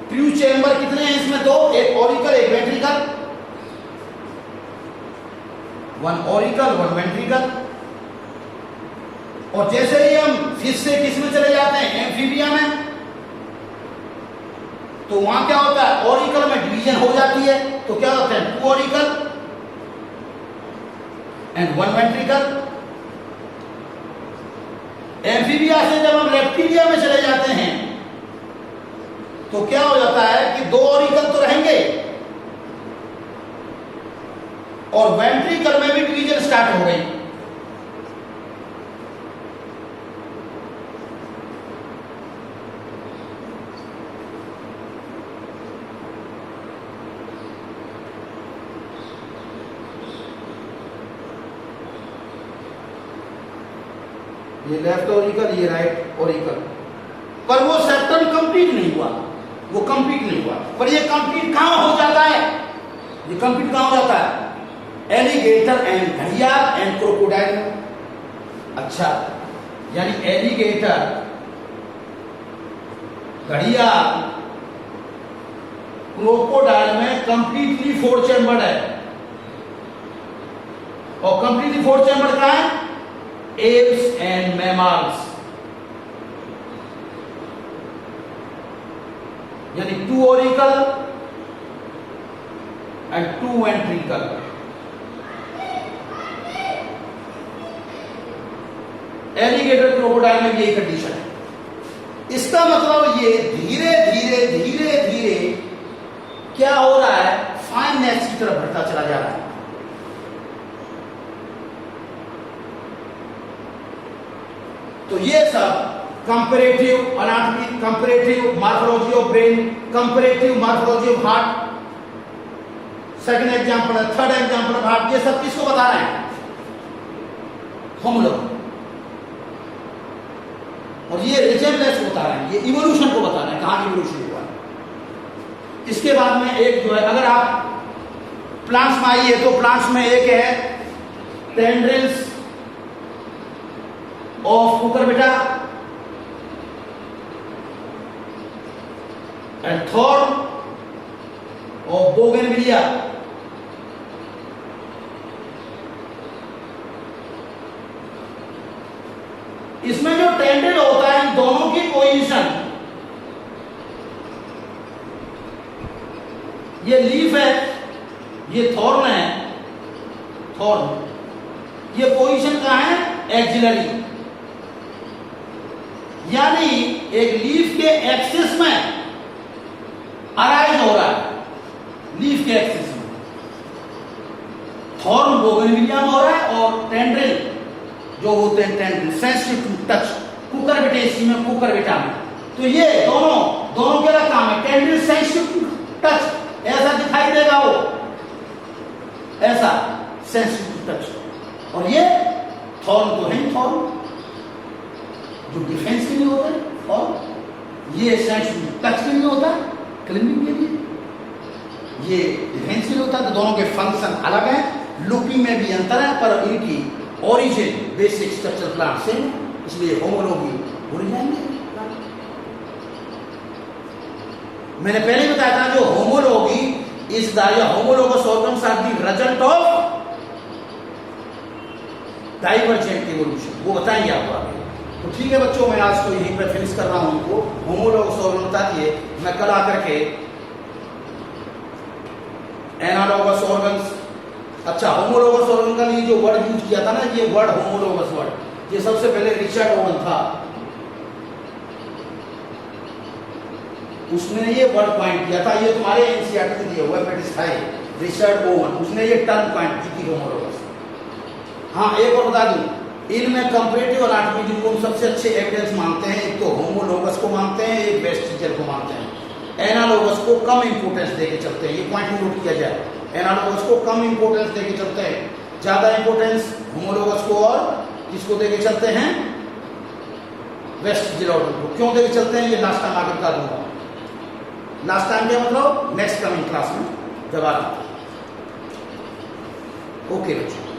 टू चैम्बर कितने हैं इसमें? दो, एक ऑरिकल एक ventricle, one auricle one ventricle. और जैसे ही हम फिश से किस में चले जाते हैं? एम्फीबिया में, तो वहां क्या होता है? ऑरिकल में डिवीजन हो जाती है, तो क्या होता है? Two auricle and one ventricle. Amphibia से जब हम रेप्टिलिया में चले जाते हैं, तो क्या हो जाता है कि दो ऑरिकल तो रहेंगे और वेंट्रिकल में भी डिवीजन स्टार्ट हो गई। ये लेफ्ट ऑरिकल, ये राइट ऑरिकल, पर वो सेप्टम कंप्लीट नहीं हुआ, वो कंप्लीट नहीं हुआ। पर ये कंप्लीट कहां हो जाता है? ये कंप्लीट कहां हो जाता है? एलिगेटर एंड घड़ियाल एंड क्रोकोडाइल। अच्छा, यानी एलिगेटर, घड़ियाल, क्रोकोडाइल में कंप्लीटली 4 चैम्बर है। और कंप्लीटली 4 चैम्बर क्या है? एप्स एंड मैमल्स, यानी 2 auricle and 2 ventricle. Alligator crocodile में भी यही कंडीशन है। इसका मतलब ये धीरे धीरे धीरे धीरे क्या हो रहा है? फाइननेस की तरफ बढ़ता चला जा रहा है। तो ये सब comparative anatomy, comparative morphology of brain, comparative morphology of heart, second example है, थर्ड एग्जांपल ऑफ हार्ट, ये सब किसको बता रहे हैं? हम लोग। और ये रिजेम्बलेंस बता रहे हैं, ये इवोल्यूशन को बता रहे हैं, कहां इवोल्यूशन हुआ है। इसके बाद में एक जो है, अगर आप प्लांट्स में आइए तो प्लांट्स में एक है tendrils of Cucurbita and thorn of bougainvillea. इसमें जो टेंड्रिल होता है, इन दोनों की पोजीशन, ये लीफ है, ये थॉर्न है, थॉर्न, ये पोजीशन कहां है? एक्सिलरी, यानी एक लीफ के एक्सिस में अराइज हो रहा है, लीफ के एक्सिस में। थॉर्न बोगनविलिया में हो रहा है और टेंड्रिल जो होते हैं tendril sensitive to touch, cucurbitaceae में, कुकुरबिटा में। तो ये दोनों क्या काम है? टेंड्रिल सेंसिटिव टू टच, ऐसा दिखाई देगा वो, ऐसा सेंसिटिव टू टच। और ये थॉर्न तो है, थॉर्न जो डिफेंस के लिए होता है, और ये सेंसिटिव टच के लिए होता है, क्लिपिंग के लिए, ये डिफेंस के लिए होता है। तो दोनों के फंक्शन अलग है, लुकिंग में भी अंतर है, पर इनकी ओरिजिन बेसिक स्ट्रक्चर प्लांट से, इसलिए होमोलॉगी भूल जाएंगे। मैंने पहले बताया था जो homology is the homologous organs are the result of divergent evolution, वो बताएंगे आपको आगे। तो ठीक है बच्चों, मैं आज तो यहीं पर फिनिश कर रहा हूं उनको। होमोलोगस ऑर्गन बता दिए, मैं कल आकर के एनालॉगस ऑर्गन्स। अच्छा, होमोलोगस ऑर्गन का लिए जो वर्ड यूज किया था ना, ये वर्ड होमोलोगस वर्ड, ये सबसे पहले रिचर्ड ओवन था, उसने ये वर्ड पॉइंट किया था। ये तुम्हारे एनसीईआरटी में दिया हुआ है, पेटिस है, रिचर्ड ओवन, उसने ये टर्म पॉइंट की थी होमोलोगस। हाँ, एक और बता दूं, इनमें कंपैरेटिव एनाटॉमी जिनको हम सबसे अच्छे एविडेंस मानते हैं, एक तो होमोलोगस को मानते हैं, एक वेस्टिजियल को मानते हैं। एनालॉगस को कम इंपोर्टेंस देके चलते हैं, ये पॉइंट नोट किया जाए। एनालॉगस को कम इंपोर्टेंस देके चलते हैं, ज्यादा इंपोर्टेंस होमोलोगस को और किसको देके चलते हैं? वेस्टिजियल ऑर्गन को। क्यों देके चलते हैं, ये लास्ट टाइम आगे बता दूंगा। लास्ट टाइम क्या मतलब? नेक्स्ट कमिंग क्लास में जब आ रहा। ओके बच्चों।